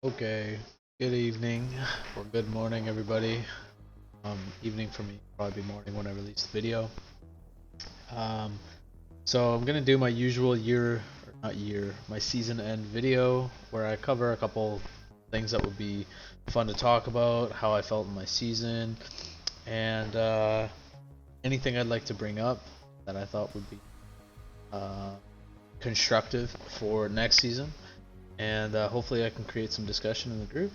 Okay, good evening or good morning, everybody. Evening for me, probably morning when I release the video. Um, so I'm gonna do my usual my season end video where I cover a couple things that would be fun to talk about, how I felt in my season, and anything I'd like to bring up that I thought would be uh, constructive for next season. And hopefully I can create some discussion in the group.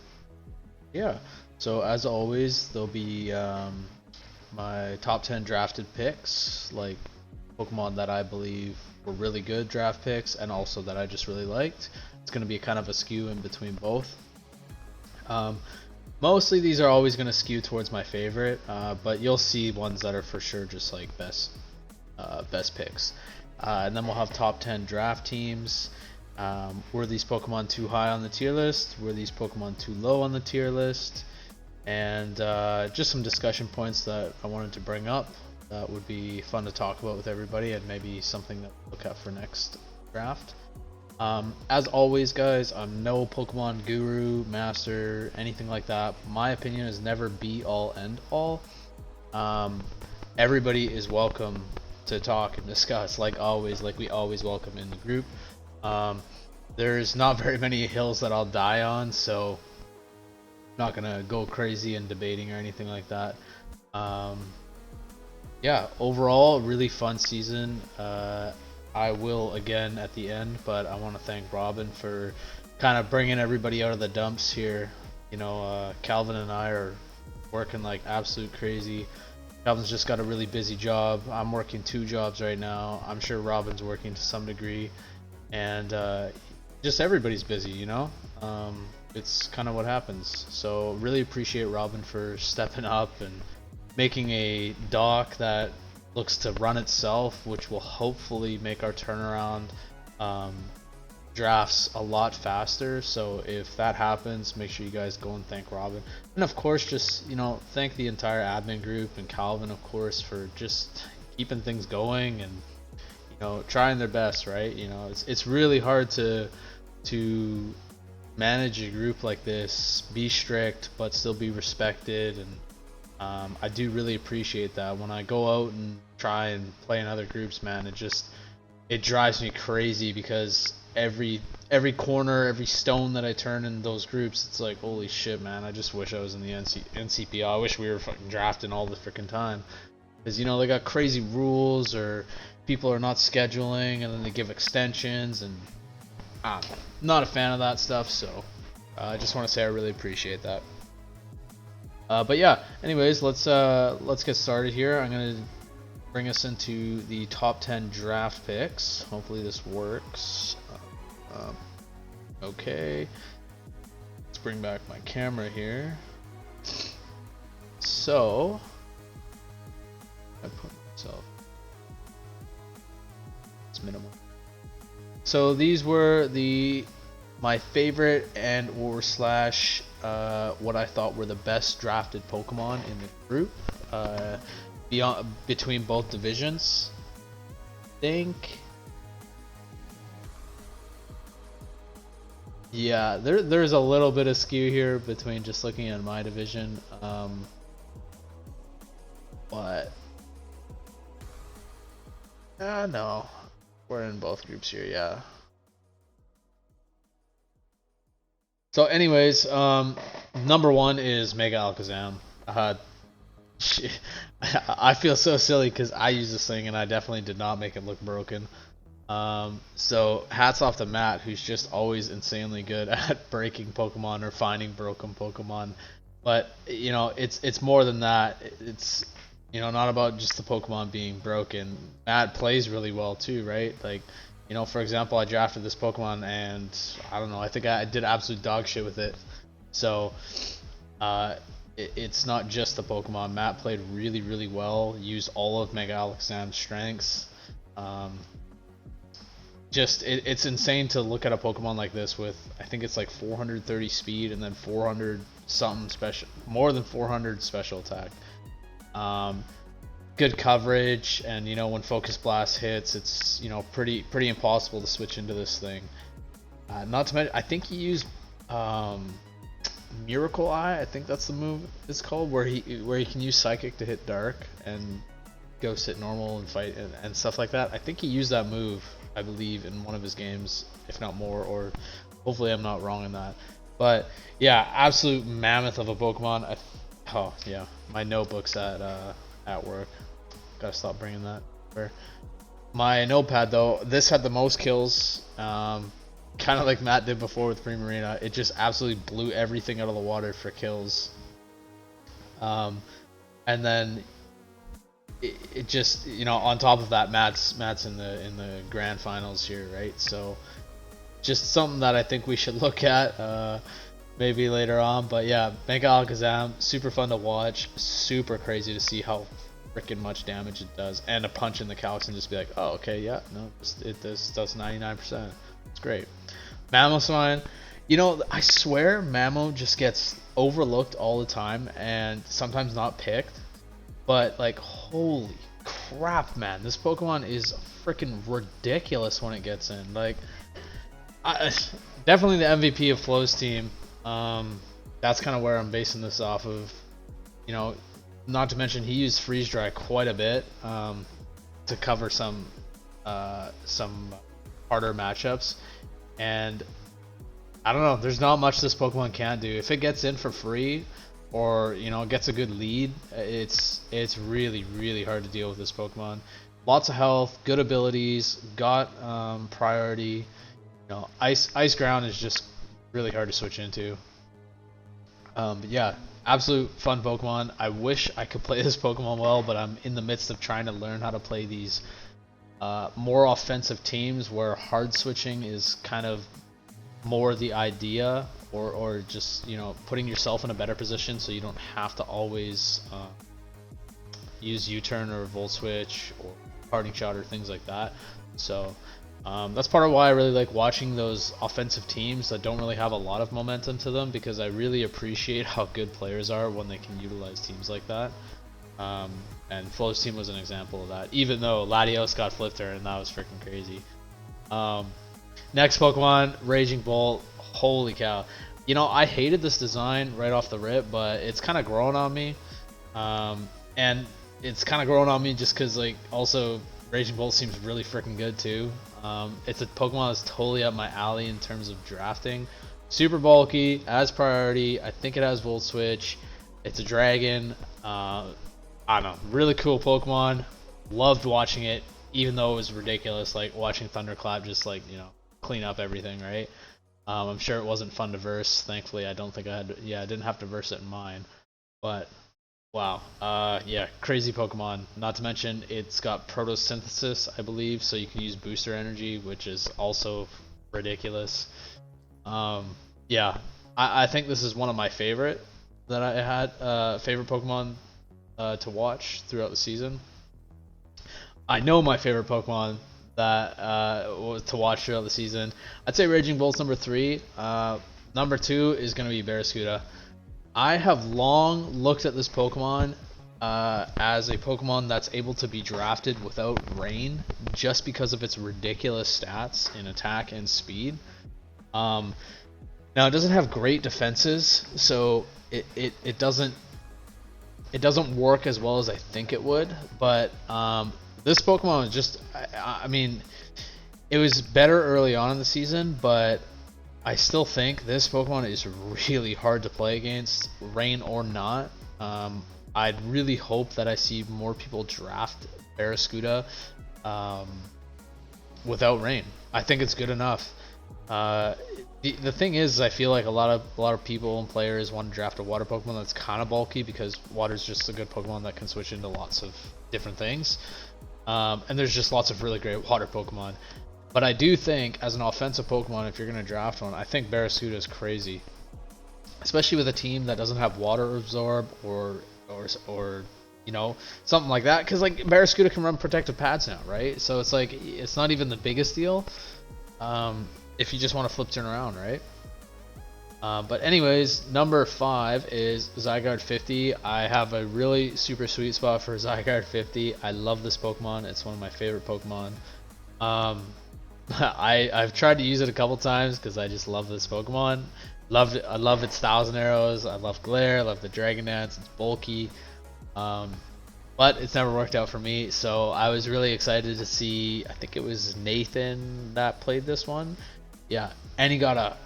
Yeah. So as always, there'll be my top 10 drafted picks, like Pokemon that I believe were really good draft picks, and also that I just really liked. It's going to be kind of a skew in between both. Um, Mostly these are always going to skew towards my favorite, but you'll see ones that are for sure just like best picks. And then we'll have top 10 draft teams. Were these Pokemon too high on the tier list? Were these Pokemon too low on the tier list? And just some discussion points that I wanted to bring up that would be fun to talk about with everybody, and maybe something that we'll look at for next draft. As always, guys, I'm no Pokemon guru, master, anything like that. My opinion is never be all end all. Everybody is welcome to talk and discuss, like always, like we always welcome in the group. Um, there's not very many hills that I'll die on, so I'm not gonna go crazy in debating or anything like that. Um, yeah, overall, really fun season. I will again at the end, but I want to thank Robin for kind of bringing everybody out of the dumps here. Calvin and I are working like absolute crazy. Calvin's just got a really busy job. I'm working 2 jobs right now. I'm sure Robin's working to some degree, and just everybody's busy. It's kind of what happens. So really appreciate Robin for stepping up and making a dock that looks to run itself, which will hopefully make our turnaround drafts a lot faster. So if that happens, make sure you guys go and thank Robin, and of course just thank the entire admin group and Calvin, of course, for just keeping things going and trying their best, right? It's really hard to manage a group like this, be strict but still be respected, and I do really appreciate that. When I go out and try and play in other groups, man, it drives me crazy because every corner, every stone that I turn in those groups, it's like, holy shit, man, I just wish I was in the NCPL. I wish we were fucking drafting all the freaking time, because they got crazy rules, or people are not scheduling and then they give extensions, and I'm not a fan of that stuff. So I just want to say I really appreciate that. But yeah, anyways, let's get started here. I'm gonna bring us into the top 10 draft picks. Hopefully this works. Okay, let's bring back my camera here. So I put myself, it's minimal. So these were my favorite and or slash what I thought were the best drafted Pokemon in the group, between both divisions. Yeah, there's a little bit of skew here between just looking at my division, but no, we're in both groups here, yeah. So anyways, number one is Mega Alakazam. I feel so silly because I use this thing and I definitely did not make it look broken. So hats off to Matt, who's just always insanely good at breaking Pokemon or finding broken Pokemon. But it's more than that. It's not about just the Pokemon being broken. Matt plays really well too, right? Like, for example, I drafted this Pokemon and I don't know, I think I did absolute dog shit with it. So it's not just the Pokemon. Matt played really, really well, used all of Mega Alakazam's strengths. It's insane to look at a Pokemon like this with, I think it's like 430 speed and then 400 something special, more than 400 special attack. Good coverage, and when Focus Blast hits, it's pretty impossible to switch into this thing. Not to mention, I think he used um, Miracle Eye, I think that's the move it's called, where he can use Psychic to hit Dark and Ghost hit normal and fight and stuff like that. I think he used that move, I believe, in one of his games, if not more, or hopefully I'm not wrong in that. But yeah, absolute mammoth of a Pokemon. Oh yeah, my notebook's at work. Gotta stop bringing that. My notepad though, this had the most kills. Kind of like Matt did before with Primarina. It just absolutely blew everything out of the water for kills. And then it just, you know, on top of that, Matt's in the grand finals here, right? So just something that I think we should look at maybe later on. But yeah, Mega Alakazam, super fun to watch, super crazy to see how freaking much damage it does, and a punch in the Calyx and just be like, oh okay, yeah, no, this does 99%. It's great. Mamoswine, you know, I swear Mamo just gets overlooked all the time and sometimes not picked, but like holy crap, man, this Pokemon is freaking ridiculous when it gets in. Like, definitely the MVP of Flo's team. That's kind of where I'm basing this off of. You know, not to mention he used Freeze Dry quite a bit to cover some harder matchups, and I don't know, there's not much this Pokemon can't do. If it gets in for free, or you know, gets a good lead, it's really hard to deal with this Pokemon. Lots of health, good abilities, got priority. You know, ice ground is just really hard to switch into. But yeah, absolute fun Pokemon. I wish I could play this Pokemon well, but I'm in the midst of trying to learn how to play these more offensive teams where hard switching is kind of more the idea, or just, you know, putting yourself in a better position so you don't have to always use U-turn or Volt Switch or Parting Shot or things like that. So that's part of why I really like watching those offensive teams that don't really have a lot of momentum to them, because I really appreciate how good players are when they can utilize teams like that. And Flo's team was an example of that, even though Latios got flipped her and that was freaking crazy. Next Pokemon, Raging Bolt. Holy cow. You know, I hated this design right off the rip, but it's kind of grown on me. And it's kind of grown on me just because, like, also Raging Bolt seems really freaking good too. It's a Pokemon that's totally up my alley in terms of drafting. Super bulky, as priority. I think it has Volt Switch. It's a dragon. I don't know, really cool Pokemon. Loved watching it, even though it was ridiculous, like watching Thunderclap just, like, you know, clean up everything, right? I'm sure it wasn't fun to verse. Thankfully, I don't think I had. I didn't have to verse it in mine. But wow, yeah, crazy Pokemon. Not to mention it's got Photosynthesis, I believe, so you can use Booster Energy, which is also ridiculous. Yeah, I think this is one of my favorite that I had. Favorite Pokemon to watch throughout the season. I know my favorite Pokemon that was to watch throughout the season. I'd say Raging Bolt's number 3. Number 2 is going to be Barraskewda. I have long looked at this Pokemon as a Pokemon that's able to be drafted without Rain, just because of its ridiculous stats in attack and speed. Now it doesn't have great defenses, so it doesn't work as well as I think it would, but this Pokemon is just, I mean, it was better early on in the season, but I still think this Pokemon is really hard to play against, rain or not. I'd really hope that I see more people draft Barraskewda without rain. I think it's good enough. The thing is, I feel like a lot of people and players want to draft a water Pokemon that's kind of bulky, because water is just a good Pokemon that can switch into lots of different things. And there's just lots of really great water Pokemon. But I do think, as an offensive Pokemon, if you're going to draft one, I think Barraskewda is crazy. Especially with a team that doesn't have Water Absorb or you know, something like that. Because, like, Barraskewda can run Protective Pads now, right? So it's like, it's not even the biggest deal if you just want to flip turn around, right? But anyways, number 5 is Zygarde 50. I have a really super sweet spot for Zygarde 50. I love this Pokemon. It's one of my favorite Pokemon. I've tried to use it a couple times because I just love this Pokemon. I love its Thousand Arrows. I love Glare. I love the Dragon Dance. It's bulky. Um, but it's never worked out for me. So I was really excited to see. I think it was Nathan that played this one. Yeah, and he got a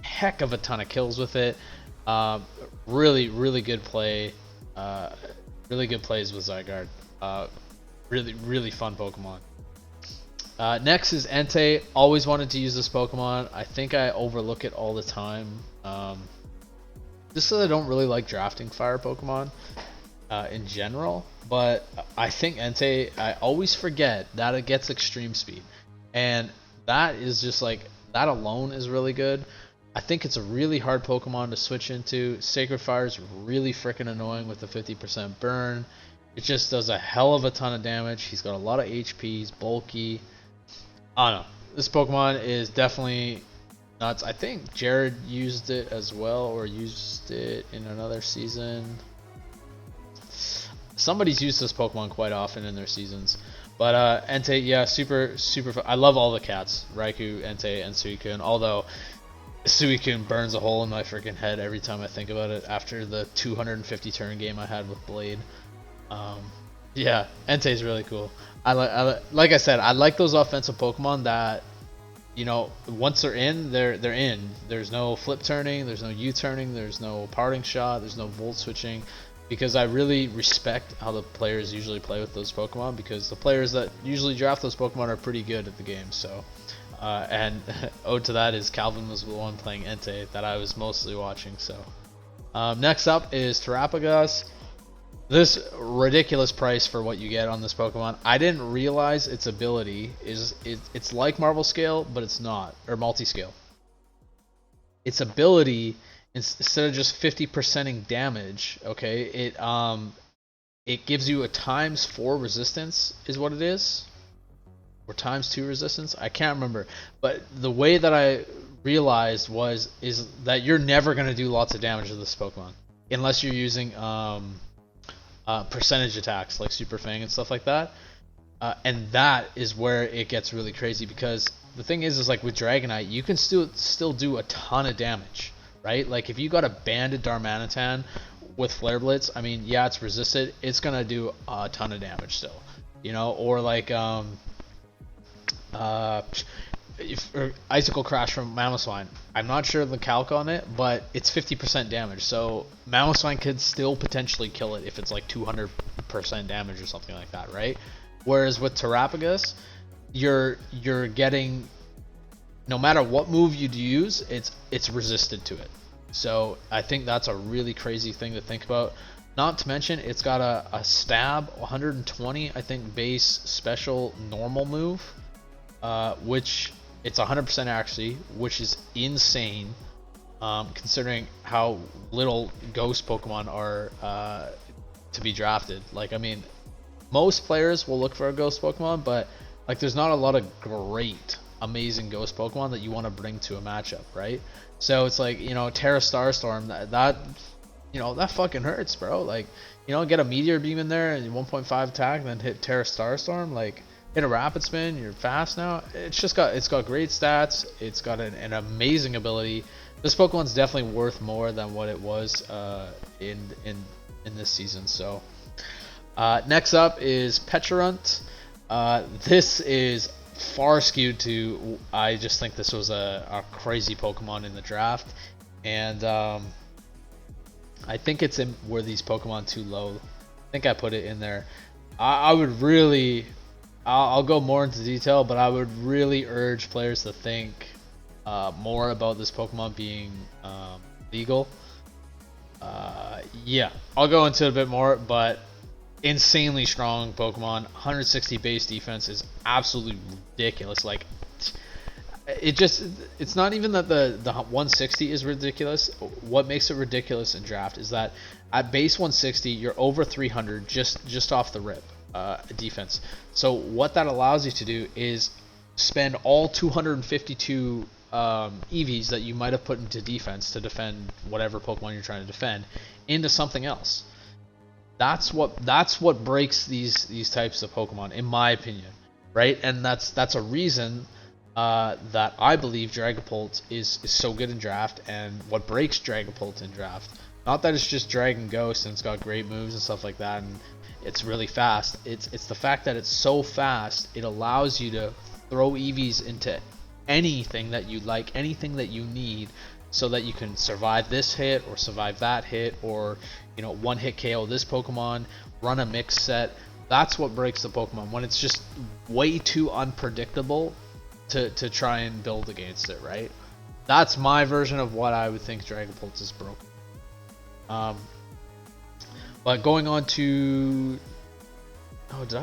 heck of a ton of kills with it. Really good play. Uh, really good plays with Zygarde. Really fun Pokemon. Next is Entei. Always wanted to use this Pokemon. I think I overlook it all the time. Just so I don't really like drafting fire Pokemon in general. But I think Entei, I always forget that it gets extreme speed. And that is just like, that alone is really good. I think it's a really hard Pokemon to switch into. Sacred Fire is really freaking annoying with the 50% burn. It just does a hell of a ton of damage. He's got a lot of HP. He's bulky. I don't know. This Pokemon is definitely nuts. I think Jared used it as well, or used it in another season. Somebody's used this Pokemon quite often in their seasons. But Entei, yeah, super fun. I love all the cats. Raikou, Entei, and Suicune. Although Suicune burns a hole in my freaking head every time I think about it after the 250 turn game I had with Blade. Yeah, Entei's really cool. Like I said, I like those offensive Pokemon that, you know, once they're in, they're in. There's no flip turning, there's no U-turning, there's no parting shot, there's no volt switching, because I really respect how the players usually play with those Pokemon, because the players that usually draft those Pokemon are pretty good at the game. So, and ode to that is Calvin was the one playing Entei that I was mostly watching. So, next up is Terrapagas. This ridiculous price for what you get on this Pokemon. I didn't realize its ability is it's like Marvel Scale, but it's not, or Multi-Scale. Its ability, instead of just 50%ing damage, okay, it gives you a ×4 resistance is what it is, or ×2 resistance. I can't remember, but the way that I realized is that you're never gonna do lots of damage to this Pokemon unless you're using percentage attacks like Super Fang and stuff like that, and that is where it gets really crazy, because the thing is like with Dragonite, you can still do a ton of damage, right? Like if you got a banded Darmanitan with Flare Blitz, I mean, yeah, it's resisted, it's gonna do a ton of damage still, you know. Or like or Icicle Crash from Mamoswine. I'm not sure the calc on it, but it's 50% damage. So Mamoswine could still potentially kill it if it's like 200% damage or something like that, right? Whereas with Terrapagas, you're getting, no matter what move you use, it's resisted to it. So I think that's a really crazy thing to think about. Not to mention, it's got a stab 120, I think, base special normal move, which it's 100% accuracy, which is insane, considering how little ghost Pokemon are to be drafted. Like, I mean, most players will look for a ghost Pokemon, but like, there's not a lot of great, amazing ghost Pokemon that you want to bring to a matchup, right? So it's like, you know, Terra Starstorm, that you know, that fucking hurts, bro. Like, you know, get a Meteor Beam in there and 1.5 attack, and then hit Terra Starstorm, like, hit a Rapid Spin, you're fast now. It's got great stats. It's got an amazing ability. This Pokemon's definitely worth more than what it was in this season. So next up is Pecharunt. This is far skewed to, I just think this was a crazy Pokemon in the draft, and I think it's in Were These Pokemon Too Low. I think I put it in there. I would really, I'll go more into detail, but I would really urge players to think more about this Pokemon being legal. Yeah, I'll go into it a bit more, but insanely strong Pokemon. 160 base defense is absolutely ridiculous. Like, it's not even that the 160 is ridiculous. What makes it ridiculous in draft is that at base 160, you're over 300 just off the rip. Defense. So what that allows you to do is spend all 252 EVs that you might have put into defense to defend whatever Pokemon you're trying to defend into something else. That's what breaks these types of Pokemon, in my opinion, right? And that's a reason that I believe Dragapult is so good in draft, and what breaks Dragapult in draft. Not that it's just Dragon Ghost and it's got great moves and stuff like that, and it's really fast. It's the fact that it's so fast. It allows you to throw EVs into anything that you like, anything that you need, so that you can survive this hit or survive that hit, or one hit KO this Pokemon, run a mix set. That's what breaks the Pokemon, when it's just way too unpredictable to try and build against it, right? That's my version of what I would think Dragapult is broken. But going on to, oh, did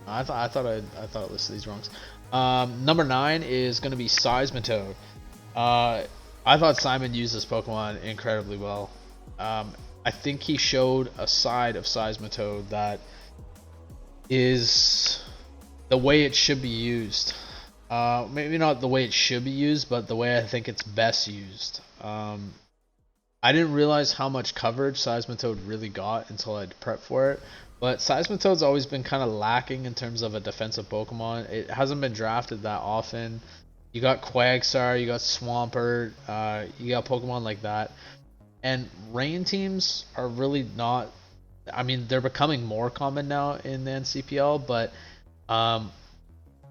I thought I listed these wrongs. Number 9 is going to be Seismitoad. I thought Simon used this Pokemon incredibly well. I think he showed a side of Seismitoad that is the way it should be used. Maybe not the way it should be used, but the way I think it's best used. I didn't realize how much coverage Seismitoad really got until I'd prepped for it. But Seismitoad's always been kind of lacking in terms of a defensive Pokemon. It hasn't been drafted that often. You got Quagsire, you got Swampert, you got Pokemon like that. And rain teams are really not, I mean, they're becoming more common now in the NCPL, but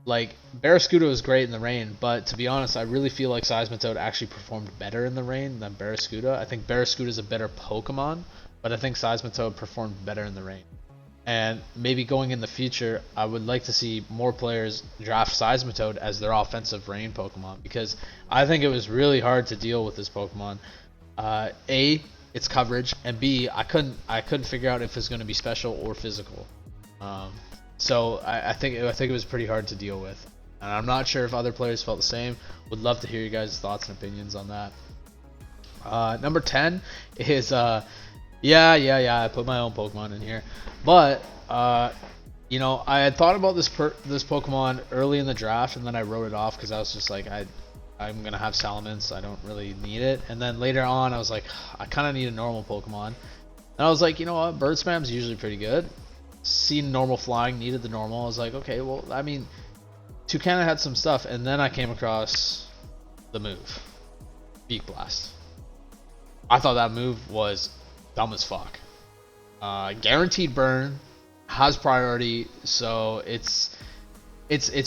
like Barraskewda was great in the rain, but to be honest, I really feel like Seismitoad actually performed better in the rain than Barraskewda. I think Barraskewda is a better Pokemon, but I think Seismitoad performed better in the rain. And maybe going in the future, I would like to see more players draft Seismitoad as their offensive rain Pokemon, because I think it was really hard to deal with this Pokemon. A, its coverage, and B, I couldn't figure out if it's going to be special or physical. So I think it was pretty hard to deal with, and I'm not sure if other players felt the same. Would love to hear you guys' thoughts and opinions on that. Number 10 is I put my own Pokemon in here, but I had thought about this Pokemon early in the draft, and then I wrote it off because I was just like, I'm gonna have Salamence, I don't really need it. And then later on, I was like, I kind of need a normal Pokemon, and I was like, you know what, Bird Spam's usually pretty good. Seen normal flying, needed the normal. I was like, okay, well, I mean, Toucannon had some stuff, and then I came across the move, Beak Blast. I thought that move was dumb as fuck. Guaranteed burn, has priority, so it's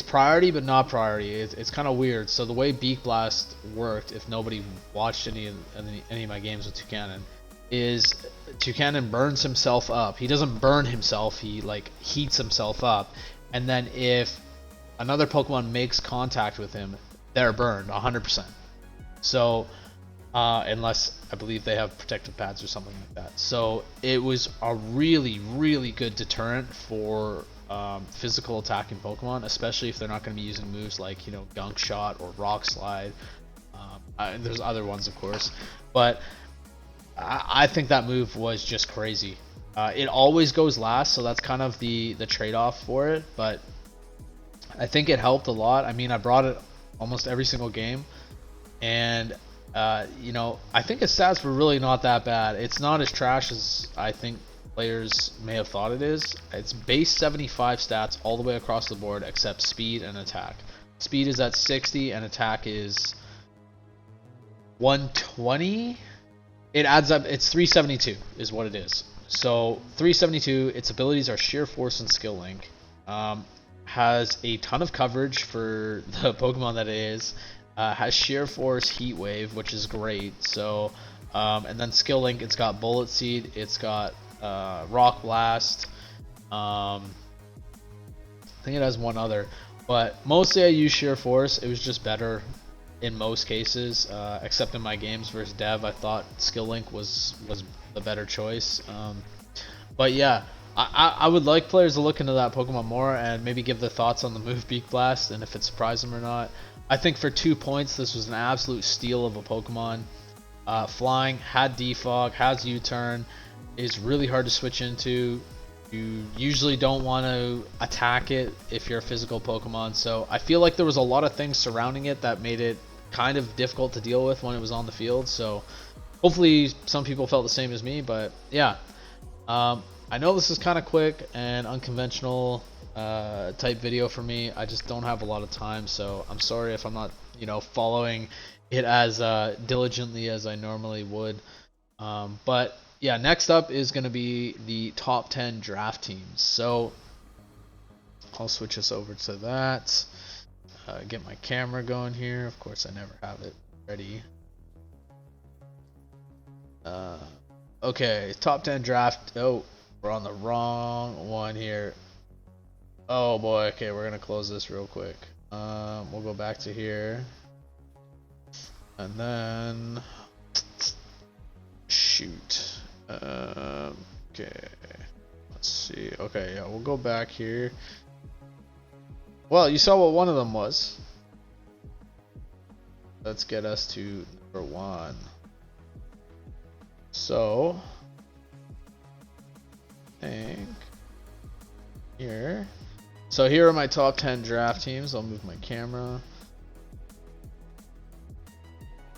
priority but not priority. It's kind of weird. So the way Beak Blast worked, if nobody watched any of my games with Toucannon, is Toucannon burns himself up. He doesn't burn himself, he like heats himself up, and then if another Pokemon makes contact with him, they're burned 100%. So unless I believe they have protective pads or something like that. So it was a really, really good deterrent for physical attacking Pokemon, especially if they're not going to be using moves like Gunk Shot or Rock Slide. There's other ones, of course, but I think that move was just crazy. It always goes last, so that's kind of the trade-off for it, but I think it helped a lot. I mean, I brought it almost every single game, and I think its stats were really not that bad. It's not as trash as I think players may have thought it is. It's base 75 stats all the way across the board except speed and attack. Speed is at 60 and attack is 120. It adds up, it's 372 is what it is. So 372, its abilities are Sheer Force and Skill Link. Has a ton of coverage for the Pokemon that it is. Has Sheer Force, Heat Wave, which is great. So, and then Skill Link, it's got Bullet Seed, it's got Rock Blast. I think it has one other, but mostly I use Sheer Force. It was just better in most cases, except in my games versus Dev. I thought Skill Link was the better choice. But yeah, I would like players to look into that Pokemon more and maybe give their thoughts on the move Beak Blast and if it surprised them or not. I think for 2 points, this was an absolute steal of a Pokemon. Flying, had Defog, has U-Turn, is really hard to switch into. You usually don't want to attack it if you're a physical Pokemon, so I feel like there was a lot of things surrounding it that made it kind of difficult to deal with when it was on the field. So hopefully some people felt the same as me, but yeah. I know this is kind of quick and unconventional, type video for me. I just don't have a lot of time, so I'm sorry if I'm not, following it as diligently as I normally would. But yeah, next up is going to be the top 10 draft teams. So I'll switch us over to that. Get my camera going here. Of course, I never have it ready. Okay, top 10 draft. Oh, we're on the wrong one here. Oh boy. Okay, we're gonna close this real quick. We'll go back to here, and then shoot. Okay, let's see. Okay, yeah, we'll go back here. Well, you saw what one of them was. Let's get us to number 1. So, I think here. So here are my top 10 draft teams. I'll move my camera.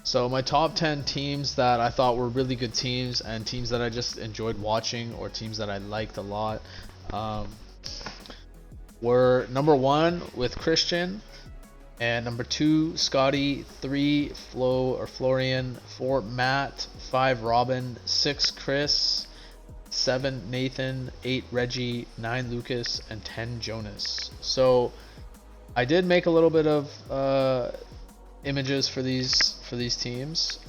So my top 10 teams that I thought were really good teams, and teams that I just enjoyed watching, or teams that I liked a lot, were number 1 with Christian, and number 2 Scotty, 3 Flo or Florian, 4 Matt, 5 Robin, 6 Chris, 7 Nathan, 8 Reggie, 9 Lucas, and 10 Jonas. So I did make a little bit of images for these teams,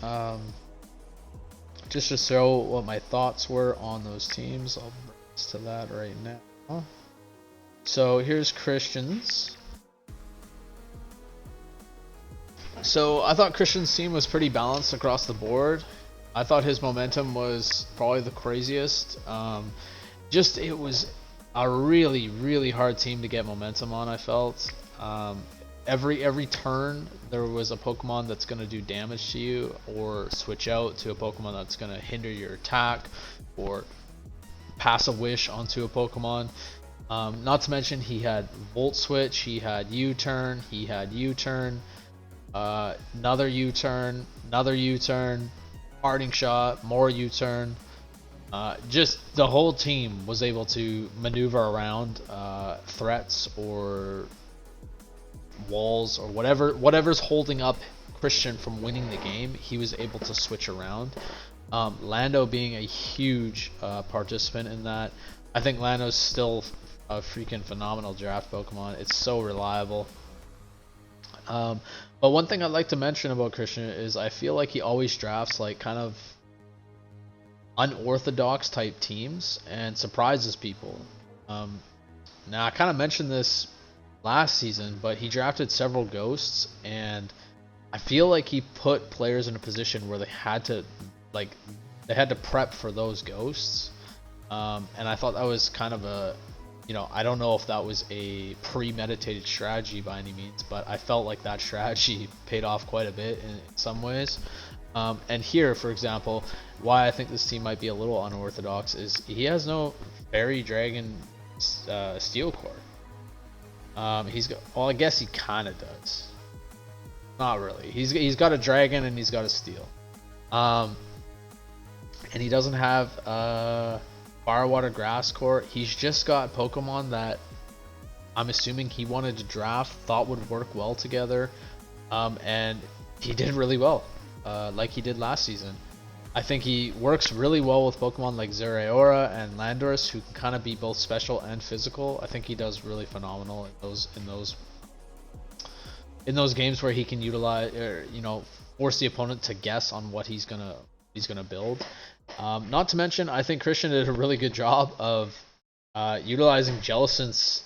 just to show what my thoughts were on those teams. I'll bring us to that right now. So here's Christian's. So I thought Christian's team was pretty balanced across the board. I thought his momentum was probably the craziest. It was a really hard team to get momentum on, I felt. Every turn there was a Pokemon that's going to do damage to you, or switch out to a Pokemon that's going to hinder your attack, or pass a wish onto a Pokemon. Not to mention he had Volt Switch, he had U-turn, another U-turn, Parting Shot, more U-turn. Just the whole team was able to maneuver around threats or walls or whatever's holding up Christian from winning the game. He was able to switch around. Lando being a huge participant in that. I think Lando's still a freaking phenomenal draft Pokemon. It's so reliable. But one thing I'd like to mention about Christian is I feel like he always drafts like kind of unorthodox type teams and surprises people. Now I kind of mentioned this last season, but he drafted several ghosts, and I feel like he put players in a position where they had to prep for those ghosts. And I thought that was kind of a, I don't know if that was a premeditated strategy by any means, but I felt like that strategy paid off quite a bit in some ways. And here, for example, why I think this team might be a little unorthodox is he has no Fairy Dragon Steel Core. He's got, well, I guess he kind of does. Not really. He's got a Dragon and he's got a Steel. And he doesn't have Fire, Water, Grass Core. He's just got Pokemon that I'm assuming he wanted to draft, thought would work well together, and he did really well, like he did last season. I think he works really well with Pokemon like Zeraora and Landorus, who can kind of be both special and physical. I think he does really phenomenal in those games where he can utilize, or force the opponent to guess on what he's gonna build. Not to mention, I think Christian did a really good job of utilizing Jellicent's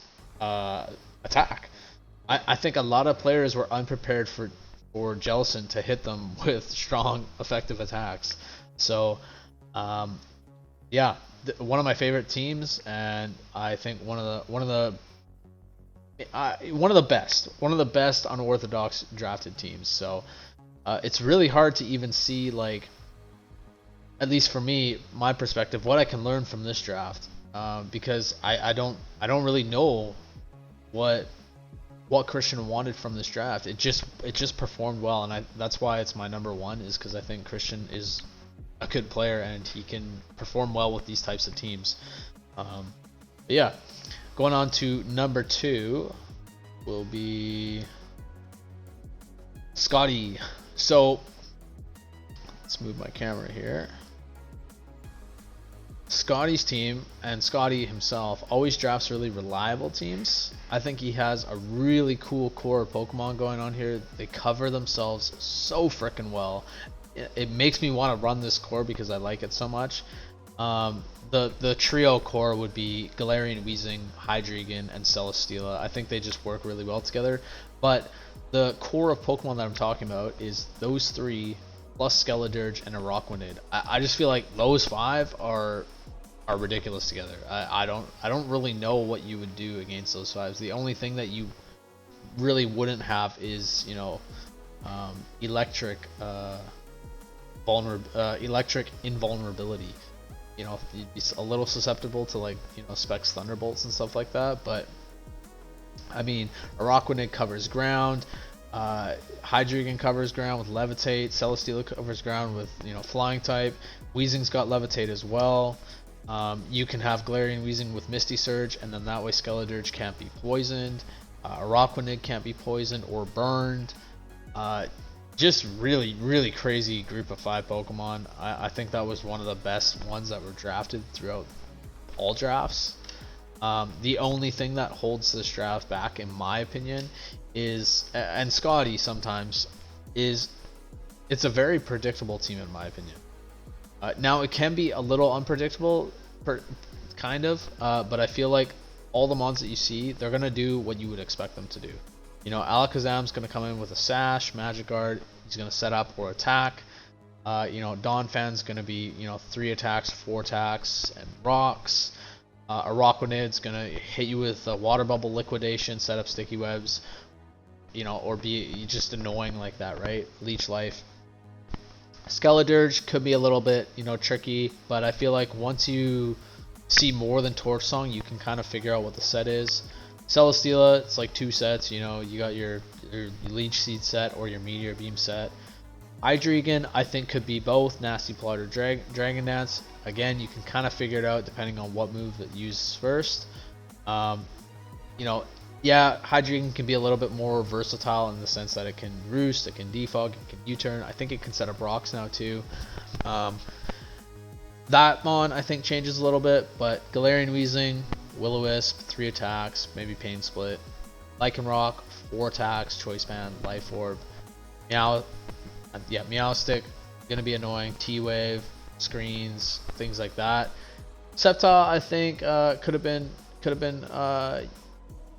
attack. I think a lot of players were unprepared for Jellicent to hit them with strong, effective attacks. So, yeah, one of my favorite teams, and I think one of the best unorthodox drafted teams. So, it's really hard to even see, like, at least for me, my perspective, what I can learn from this draft, because I don't really know what Christian wanted from this draft. It just performed well, and that's why it's my number 1, is because I think Christian is a good player and he can perform well with these types of teams. But yeah, Going on to number 2 will be Scotty. So let's move my camera here. Scotty's team, and Scotty himself, always drafts really reliable teams. I think he has a really cool core of Pokemon going on here. They cover themselves so freaking well. It makes me want to run this core because I like it so much. The trio core would be Galarian, Weezing, Hydreigon, and Celesteela. I think they just work really well together. But the core of Pokemon that I'm talking about is those 3 plus Skeledirge and Araquanid. I just feel like those 5 are ridiculous together. I don't really know what you would do against those 5s. The only thing that you really wouldn't have is, you know, electric invulnerability. You know, you'd be a little susceptible to, like, you know, Specs Thunderbolts and stuff like that. But I mean, Araquanid covers ground. Hydreigon covers ground with Levitate. Celesteela covers ground with, you know, Flying type. Weezing's got Levitate as well. You can have Galarian Weezing with Misty Surge, and then that way Skeledirge can't be poisoned. Araquanid can't be poisoned or burned. Just really crazy group of 5 Pokemon. I think that was one of the best ones that were drafted throughout all drafts. The only thing that holds this draft back, in my opinion, is, and Scotty sometimes, is it's a very predictable team in my opinion. Now it can be a little unpredictable, kind of, but I feel like all the mons that you see, they're gonna do what you would expect them to do. You know, Alakazam's gonna come in with a Sash, Magic Guard. He's gonna set up or attack. You know, Donphan's gonna be, you know, 3 attacks, 4 attacks, and rocks. Araquanid's gonna hit you with a Water Bubble Liquidation, set up Sticky Webs, you know, or be just annoying like that, right? Leech Life. Skeledirge could be a little bit, you know, tricky, but I feel like once you see more than Torch Song, you can kind of figure out what the set is. Celesteela, it's like 2 sets, you know, you got your Leech Seed set or your Meteor Beam set. Hydreigon, I think, could be both Nasty Plot or Dragon Dance. Again, you can kind of figure it out depending on what move it uses first. You know, yeah, Hydreigon can be a little bit more versatile in the sense that it can Roost, it can Defog, it can U-turn. I think it can set up rocks now too. That mon I think changes a little bit, but Galarian Weezing, Will-O-Wisp, 3 attacks, maybe Pain Split. Lycanroc, 4 attacks, Choice Band, Life Orb. Meowstic, gonna be annoying. T-Wave, screens, things like that. Sceptile, I think, could have been a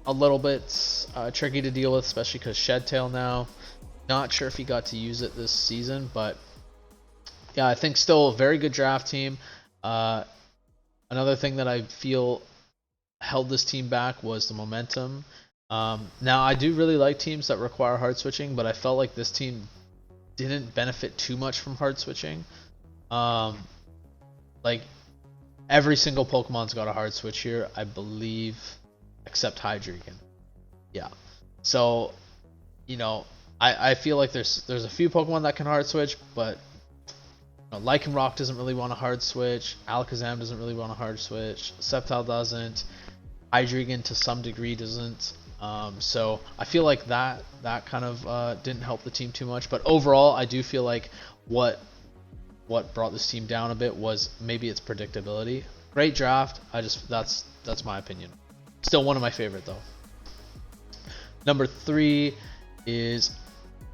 little bit tricky to deal with, especially because Shed Tail now. Not sure if he got to use it this season, but yeah, I think still a very good draft team. Another thing that I feel held this team back was the momentum. Now, I do really like teams that require hard switching, but I felt like this team didn't benefit too much from hard switching. Like, every single Pokemon's got a hard switch here, I believe, except Hydreigon. Yeah. So, you know, I feel like there's a few Pokemon that can hard switch, but you know, Lycanroc doesn't really want a hard switch. Alakazam doesn't really want a hard switch. Sceptile doesn't. Hydreigon to some degree doesn't. So I feel like that kind of didn't help the team too much. But overall, I do feel like what brought this team down a bit was maybe its predictability. Great draft. That's my opinion. Still one of my favorite though. Number 3 is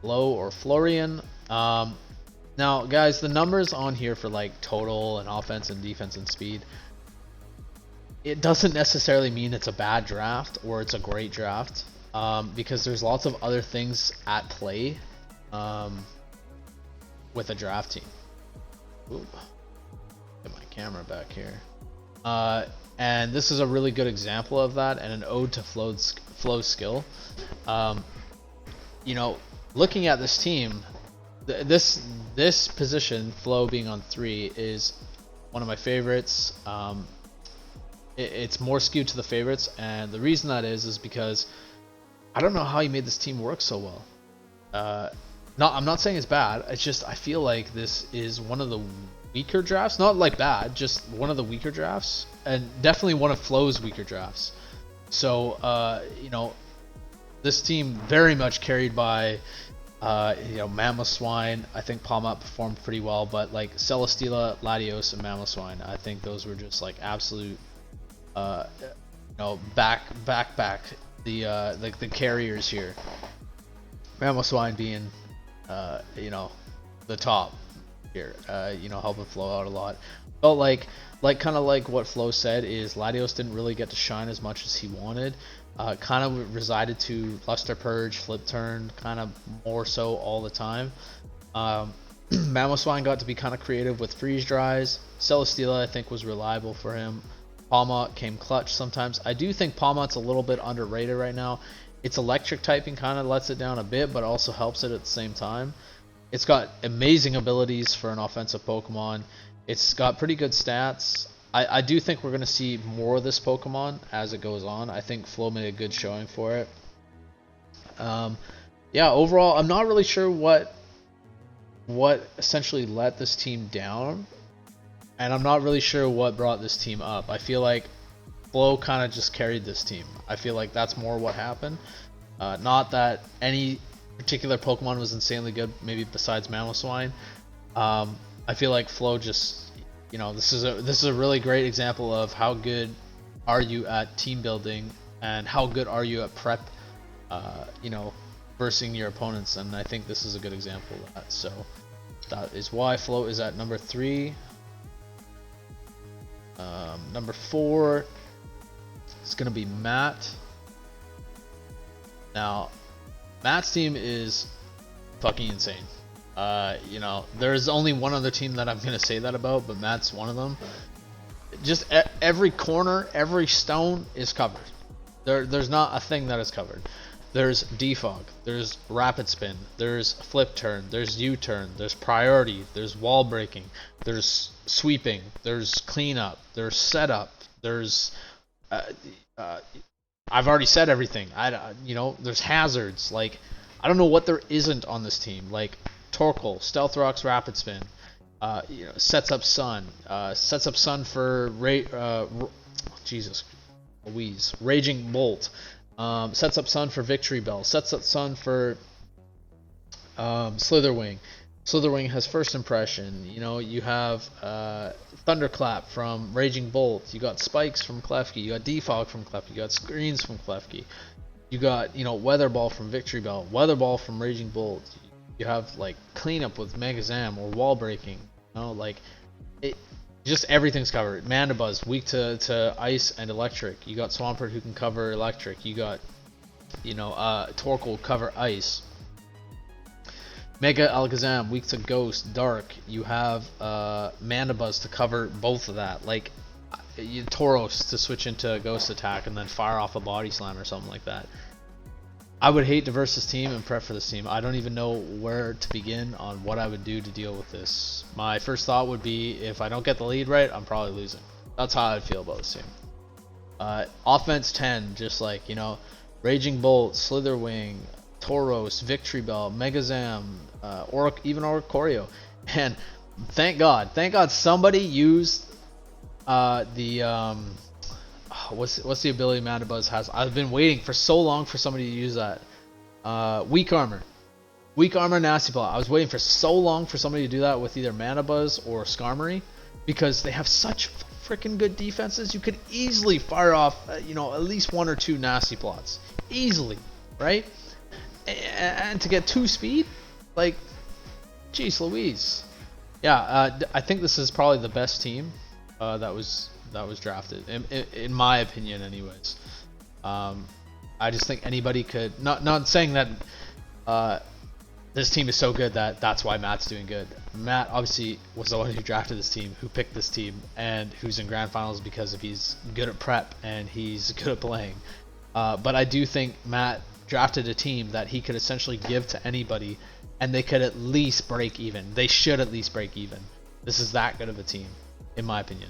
Flo or Florian. Now, guys, the numbers on here for like total and offense and defense and speed, it doesn't necessarily mean it's a bad draft or it's a great draft, because there's lots of other things at play with a draft team. Ooh, get my camera back here. And this is a really good example of that, and an ode to Flo's skill. You know, looking at this team, this position, Flo being on 3, is one of my favorites. It's more skewed to the favorites, and the reason that is because I don't know how he made this team work so well. I'm not saying it's bad. It's just I feel like this is one of the weaker drafts. Not like bad, just one of the weaker drafts, and definitely one of Flo's weaker drafts. So this team very much carried by Mammoth Swine. I think Palmat performed pretty well, but like Celesteela, Latios, and Mammoth Swine, I think those were just like absolute back the carriers here. Mammoth Swine being the top here, helping Flo out a lot. Felt like kind of like what Flo said, is Latios didn't really get to shine as much as he wanted. Kind of resided to Luster Purge, Flip Turn, kind of more so all the time. Mammoth Swine got to be kind of creative with freeze dries. Celesteela, I think, was reliable for him. Palmat came clutch sometimes. I do think Palmat's a little bit underrated right now. Its electric typing kind of lets it down a bit, but also helps it at the same time. It's got amazing abilities for an offensive Pokemon. It's got pretty good stats. I do think we're going to see more of this Pokemon as it goes on. I think Flo made a good showing for it. Yeah, overall, I'm not really sure what essentially let this team down, and I'm not really sure what brought this team up. I feel like Flo kind of just carried this team. I feel like that's more what happened. Not that any particular Pokemon was insanely good, maybe besides Mammoth Swine. I feel like Flo just, this is a really great example of how good are you at team building and how good are you at prep, versing your opponents, and I think this is a good example of that. So that is why Flo is at number 3. Number 4 is gonna be Matt. Now, Matt's team is fucking insane. There's only one other team that I'm gonna say that about, but Matt's one of them. Just every corner, every stone is covered. There's not a thing that is covered. There's defog, there's rapid spin, there's flip turn, there's U-turn, there's priority, there's wall breaking, there's sweeping, there's cleanup, there's setup, there's I've already said everything. There's hazards. Like, I don't know what there isn't on this team. Like Torkoal, Stealth Rock's rapid spin, sets up Sun for Jesus Louise, Raging Bolt, sets up Sun for Victory Bell, sets up Sun for Slitherwing. Slitherwing has first impression. You have Thunderclap from Raging Bolt. You got Spikes from Klefki. You got Defog from Klefki. You got Screens from Klefki. You got Weather Ball from Victory Bell. Weather Ball from Raging Bolt. You have like Cleanup with Mega Zam or Wall Breaking. Just everything's covered. Mandibuzz, weak to Ice and Electric. You got Swampert who can cover Electric. You got Torkoal cover Ice. Mega Alakazam, weak to Ghost, Dark. You have Mandibuzz to cover both of that. Like, Tauros to switch into Ghost Attack and then fire off a Body Slam or something like that. I would hate to verse this team and prep for this team. I don't even know where to begin on what I would do to deal with this. My first thought would be, if I don't get the lead right, I'm probably losing. That's how I'd feel about this team. Offense 10, just like, Raging Bolt, Slitherwing, Tauros, Victory Bell, Mega Zam, even Oricorio. And thank God somebody used what's the ability Mandibuzz has? I've been waiting for so long for somebody to use that. Weak Armor Nasty Plot. I was waiting for so long for somebody to do that with either Mandibuzz or Skarmory, because they have such freaking good defenses. You could easily fire off at least 1 or 2 Nasty Plots. Easily, right? And to get 2 speed, like, jeez Louise. Yeah, I think this is probably the best team that was drafted, in my opinion, anyways. I just think anybody could. Not saying that this team is so good that's why Matt's doing good. Matt obviously was the one who drafted this team, who picked this team, and who's in grand finals because of he's good at prep and he's good at playing. But I do think Matt drafted a team that he could essentially give to anybody, and they could at least break even. They should at least break even. This is that good of a team, in my opinion.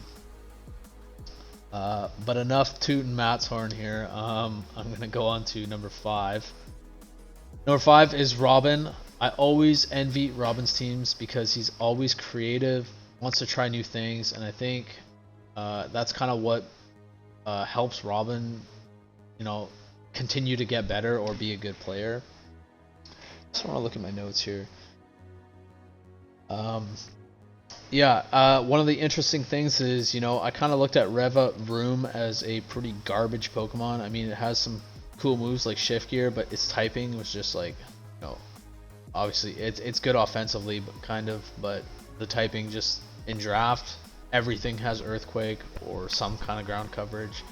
But enough tooting Matt's horn here. I'm gonna go on to number 5. Number 5 is Robin. I always envy Robin's teams because he's always creative, wants to try new things, and I think that's kind of what helps Robin you know, continue to get better or be a good player. Just want to look at my notes here. Yeah, one of the interesting things is, you know, I kind of looked at Reva Room as a pretty garbage Pokemon. I mean, it has some cool moves like Shift Gear, but its typing was just like, you know, obviously it's good offensively, but but the typing just in draft, everything has Earthquake or some kind of ground coverage.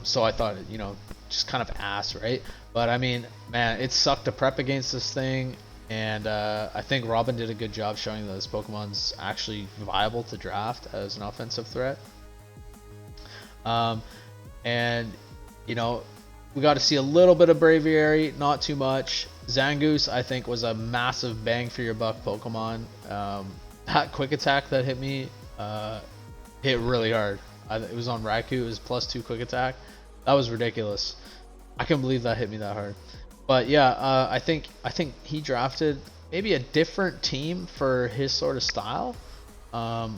So I thought, you know, just kind of ass, right? But I mean, man, it sucked to prep against this thing, and I think Robin did a good job showing that this Pokemon's actually viable to draft as an offensive threat. And you know, we got to see a little bit of Braviary, not too much. Zangoose, I think, was a massive bang for your buck Pokemon. That quick attack that hit me hit really hard. It was on Raikou. It was +2 quick attack. That was ridiculous. I can't believe that hit me that hard. But yeah, I think he drafted maybe a different team for his sort of style. I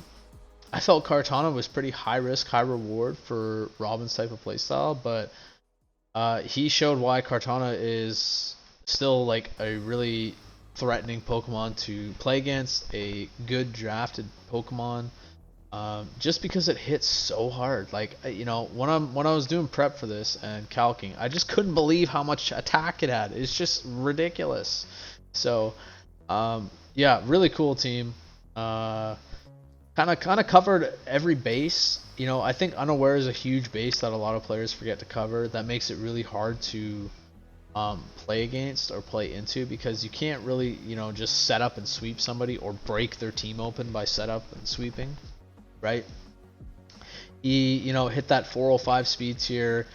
felt Kartana was pretty high risk, high reward for Robin's type of playstyle, but he showed why Kartana is still like a really threatening Pokemon to play against, a good drafted Pokemon. Just because it hits so hard. Like, you know, when I was doing prep for this and calcing, I just couldn't believe how much attack it had. It's just ridiculous. So, yeah, really cool team. Kind of covered every base. You know, I think Unaware is a huge base that a lot of players forget to cover. That makes it really hard to play against or play into, because you can't really, you know, just set up and sweep somebody or break their team open by setup and sweeping. Right? He, you know, hit that 405 speed tier.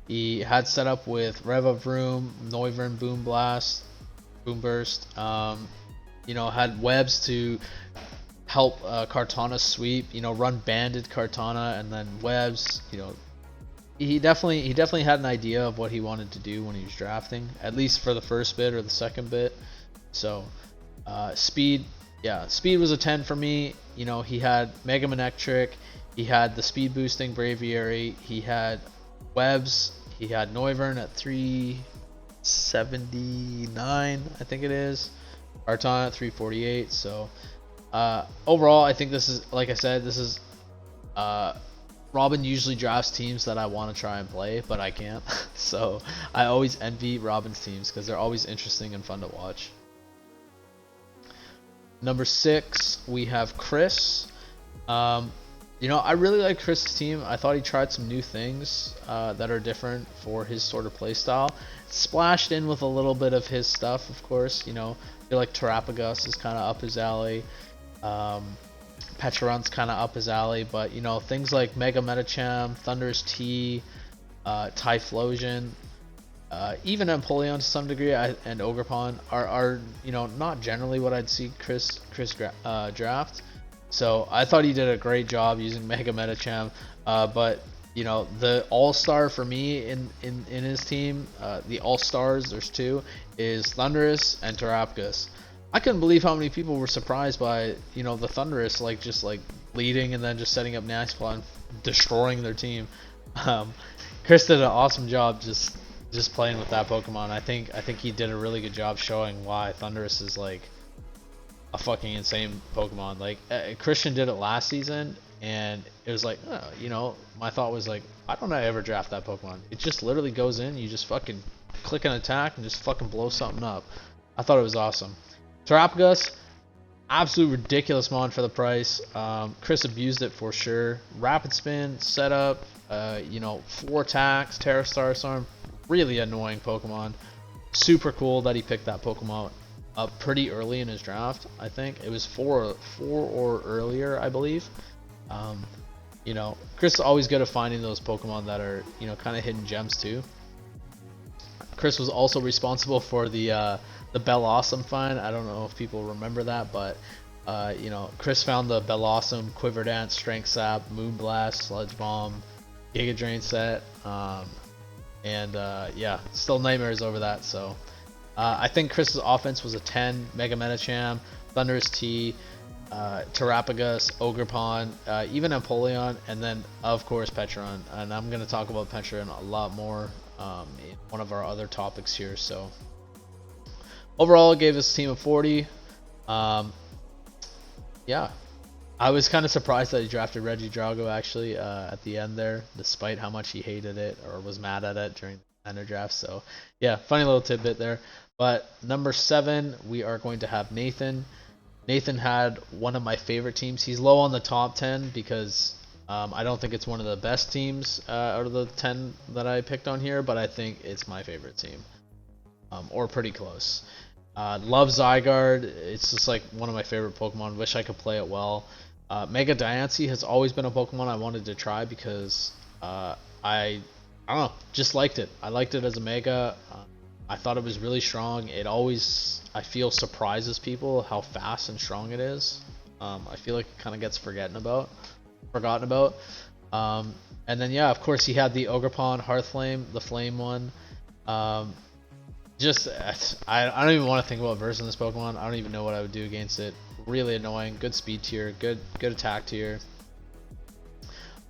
He had set up with Rev of Room, Noivern, Boom Blast, Boom Burst. You know, had webs to help Kartana sweep. You know, run banded Kartana and then webs. You know, he definitely had an idea of what he wanted to do when he was drafting, at least for the first bit or the second bit. So, speed. Yeah, speed was a 10 for me. You know, he had Mega Manectric, he had the speed boosting Braviary, he had webs, he had Noivern at 379, I think it is. Kartana at 348. So overall, I think this is, like I said, this is Robin usually drafts teams that I want to try and play, but I can't. So I always envy Robin's teams because they're always interesting and fun to watch. Number 6, we have Chris. You know, I really like Chris's team. I thought he tried some new things that are different for his sort of play style. Splashed in with a little bit of his stuff, of course. You know, I feel like Terrapagus is kind of up his alley. Pecharunt's kind of up his alley, but you know, things like Mega Metacham, Thunderous Tea, Typhlosion, even Empoleon to some degree, and Ogerpon are you know, not generally what I'd see Chris draft. So I thought he did a great job using Mega Metacham, but you know, the all-star for me in his team, the all-stars, there's 2, is Thundurus and Terrapagus. I couldn't believe how many people were surprised by, you know, the Thundurus just leading and then just setting up nice plot and destroying their team. Chris did an awesome job just playing with that Pokemon. I think he did a really good job showing why Thundurus is like a fucking insane Pokemon. Like Christian did it last season, and it was like, you know, my thought was like, why don't I ever draft that Pokemon? It just literally goes in, you just fucking click an attack and just fucking blow something up. I thought it was awesome. Terrapagus, absolute ridiculous mon for the price. Chris abused it for sure. Rapid Spin, setup, you know, 4 attacks, Terra Star Storm. Really annoying Pokemon. Super cool that he picked that Pokemon up pretty early in his draft. I think it was 4 or earlier, I believe. You know, Chris is always good at finding those Pokemon that are, you know, kind of hidden gems too. Chris was also responsible for the Bellossom find. I don't know if people remember that, but you know, Chris found the Bellossom, Quiver Dance, Strength Sap, Moonblast, Sludge Bomb, Giga Drain set. And yeah, still nightmares over that. So I think Chris's offense was a 10. Mega Metacham, Thunderous Tea, Terrapagus, Ogerpon, even Empoleon, and then of course Pecharunt. And I'm gonna talk about Pecharunt a lot more in one of our other topics here. So overall, it gave his team a 40. Yeah, I was kind of surprised that he drafted Reggie Drago actually at the end there, despite how much he hated it or was mad at it during the ender draft. So yeah, funny little tidbit there. But number 7, we are going to have Nathan. Nathan had one of my favorite teams. He's low on the top 10 because I don't think it's one of the best teams out of the 10 that I picked on here, but I think it's my favorite team, or pretty close. Love Zygarde. It's just like one of my favorite Pokemon. Wish I could play it well. Mega Diancie has always been a Pokemon I wanted to try because I don't know, just liked it. I liked it as a Mega. I thought it was really strong. It always, I feel, surprises people how fast and strong it is. I feel like it kind of gets forgotten about. And then yeah, of course he had the Ogerpon Hearthflame, the flame one. Just I don't even want to think about versing this Pokemon. I don't even know what I would do against it. Really annoying. Good speed tier, good attack tier.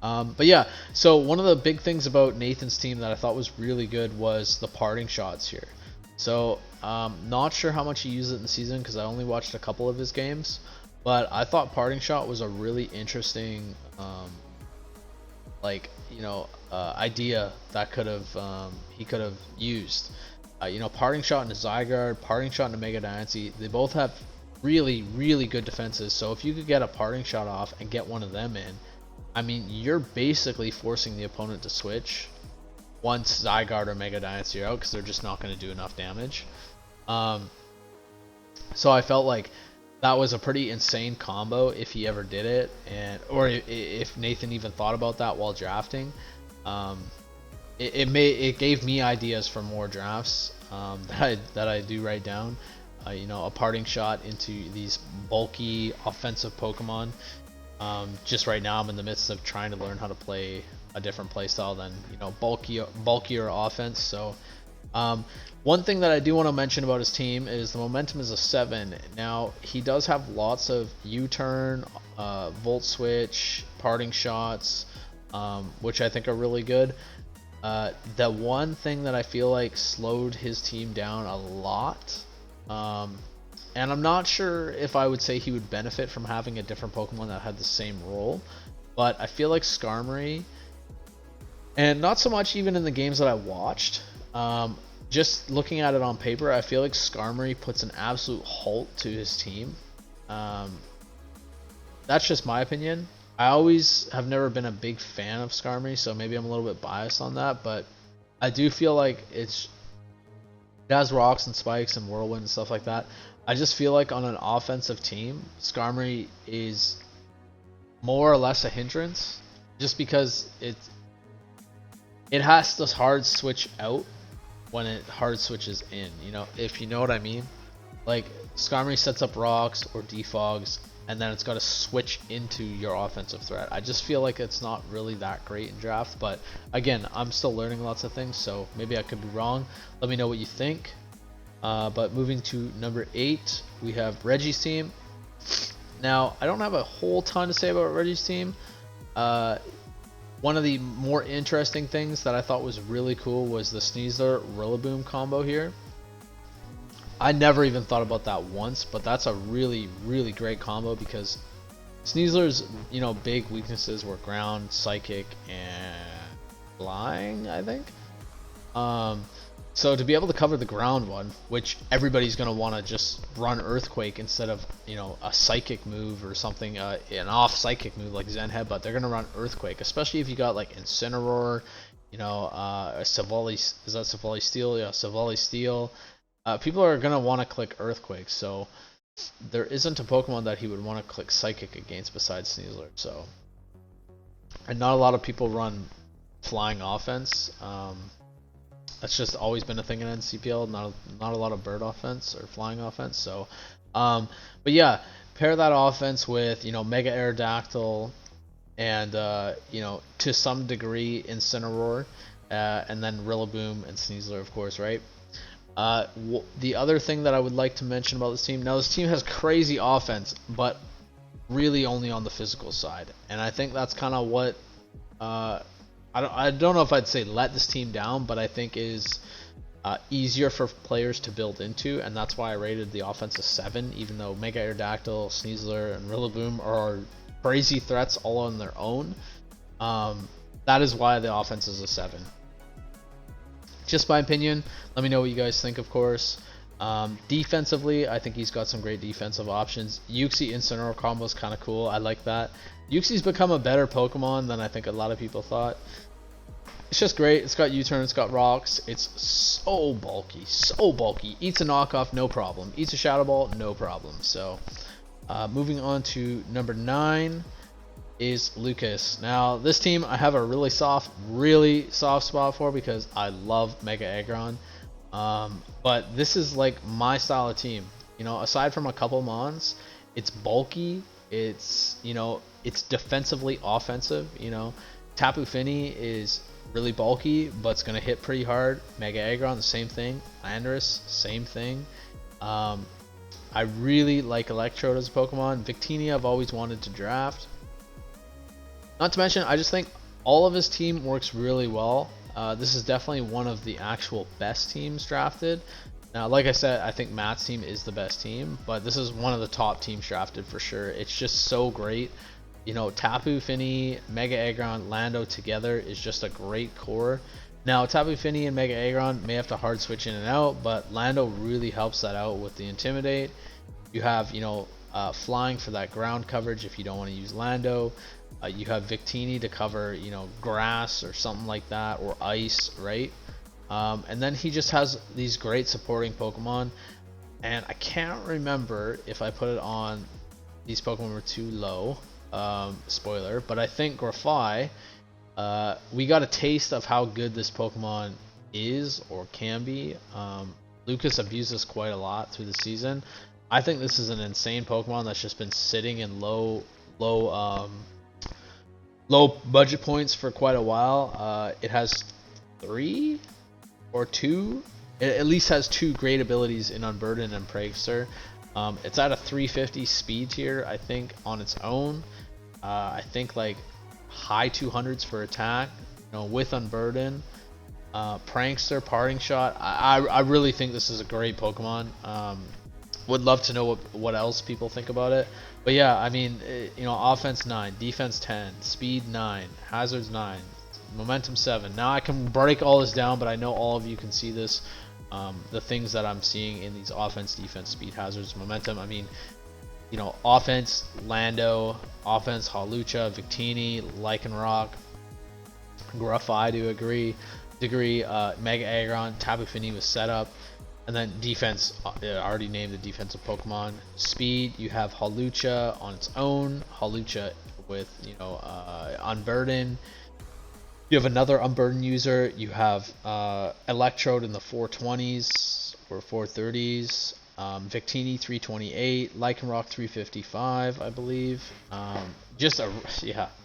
But yeah, so one of the big things about Nathan's team that I thought was really good was the parting shots here. So not sure how much he used it in the season because I only watched a couple of his games, but I thought parting shot was a really interesting idea that he could have used. Parting shot into Zygarde, parting shot into Mega Diancie, they both have really good defenses. So if you could get a parting shot off and get one of them in, I mean, you're basically forcing the opponent to switch once Zygarde or Mega Diancie are out because they're just not going to do enough damage. So I felt like that was a pretty insane combo if he ever did it, or if Nathan even thought about that while drafting. It gave me ideas for more drafts that I do write down. A parting shot into these bulky offensive Pokemon. Just right now I'm in the midst of trying to learn how to play a different playstyle than bulkier offense. So one thing that I do want to mention about his team is the momentum is a 7. Now he does have lots of U-turn, Volt Switch, parting shots, which I think are really good. The one thing that I feel like slowed his team down a lot, and I'm not sure if I would say he would benefit from having a different Pokemon that had the same role, but I feel like Skarmory, and not so much even in the games that I watched, just looking at it on paper, I feel like Skarmory puts an absolute halt to his team. That's just my opinion. I always have never been a big fan of Skarmory, so maybe I'm a little bit biased on that, but I do feel like it has rocks and spikes and whirlwind and stuff like that. I just feel like on an offensive team, Skarmory is more or less a hindrance, just because it has to hard switch out when it hard switches in. If you know what I mean. Like Skarmory sets up rocks or defogs, and then it's got to switch into your offensive threat. I just feel like it's not really that great in draft, but again, I'm still learning lots of things, so maybe I could be wrong. Let me know what you think. But moving to number 8, we have Reggie's team. Now, I don't have a whole ton to say about Reggie's team. One of the more interesting things that I thought was really cool was the Sneasler Rillaboom combo here. I never even thought about that once, but that's a really great combo because Sneasler's big weaknesses were ground, psychic, and flying, I think. So to be able to cover the ground one, which everybody's going to want to just run Earthquake instead of a psychic move or something, an off psychic move like Zen Headbutt, they're going to run Earthquake, especially if you got like Incineroar, Savali, is that Savali Steel? Yeah, Savali Steel. People are going to want to click Earthquake, so there isn't a Pokemon that he would want to click Psychic against besides Sneasler. So, and not a lot of people run flying offense. That's just always been a thing in NCPL. Not a lot of bird offense or flying offense. So, but yeah, pair that offense with Mega Aerodactyl and to some degree Incineroar, and then Rillaboom and Sneasler, of course, right? The other thing that I would like to mention about this team, now this team has crazy offense, but really only on the physical side, and I think that's kind of what I don't know if I'd say let this team down, but I think is easier for players to build into, and that's why I rated the offense a 7, even though Mega Aerodactyl, Sneasler, and Rillaboom are crazy threats all on their own. That is why the offense is a 7. Just my opinion. Let me know what you guys think, of course. Defensively, I think he's got some great defensive options. Uxie Incineroar combo is kind of cool. I like that. Uxie's become a better Pokemon than I think a lot of people thought. It's just great. It's got U-turn, it's got rocks. It's so bulky, so bulky. Eats a knockoff, no problem. Eats a Shadow Ball, no problem. So, moving on to number 9 is Lucas. Now, this team I have a really soft spot for because I love Mega Aggron. But this is like my style of team. You know, aside from a couple mons, it's bulky. It's, you know, it's defensively offensive. You know, Tapu Fini is really bulky, but it's gonna hit pretty hard. Mega Aggron, the same thing. Landorus, same thing. I really like Electrode as a Pokemon. Victini, I've always wanted to draft. Not to mention, I just think all of his team works really well. This is definitely one of the actual best teams drafted. Now, like I said, I think Matt's team is the best team, but this is one of the top teams drafted for sure. It's just so great. You know, Tapu Fini, Mega Aggron, Lando together is just a great core. Now, Tapu Fini and Mega Aggron may have to hard switch in and out, but Lando really helps that out with the Intimidate. You have, you know, flying for that ground coverage if you don't want to use Lando. You have Victini to cover, you know, grass or something like that, or ice, right? And then he just has these great supporting Pokemon. And I can't remember if I put it on, these Pokemon were too low. Spoiler, but I think Grafai, we got a taste of how good this Pokemon is or can be. Lucas abused this quite a lot through the season. I think this is an insane Pokemon that's just been sitting in low budget points for quite a while. It has 3 or 2. It at least has 2 great abilities in Unburden and Prankster. It's at a 350 speed tier, I think, on its own. I think like high 200s for attack, you know, with Unburden, Prankster, Parting Shot. I really think this is a great Pokemon. Would love to know what else people think about it. But yeah, I mean, you know, offense 9, defense 10, speed 9, hazards 9, momentum 7. Now I can break all this down, but I know all of you can see this. The things that I'm seeing in these offense, defense, speed, hazards, momentum. I mean, you know, offense, Lando, offense, Hawlucha, Victini, Lycanroc, Grafai to a degree, Mega Aggron, Tapu Fini was set up. And then defense, I already named the defensive Pokemon. Speed, you have Hawlucha on its own, Hawlucha with, you know, Unburden. You have another Unburden user. You have Electrode in the 420s or 430s. Victini 328, Lycanroc 355, I believe. Just a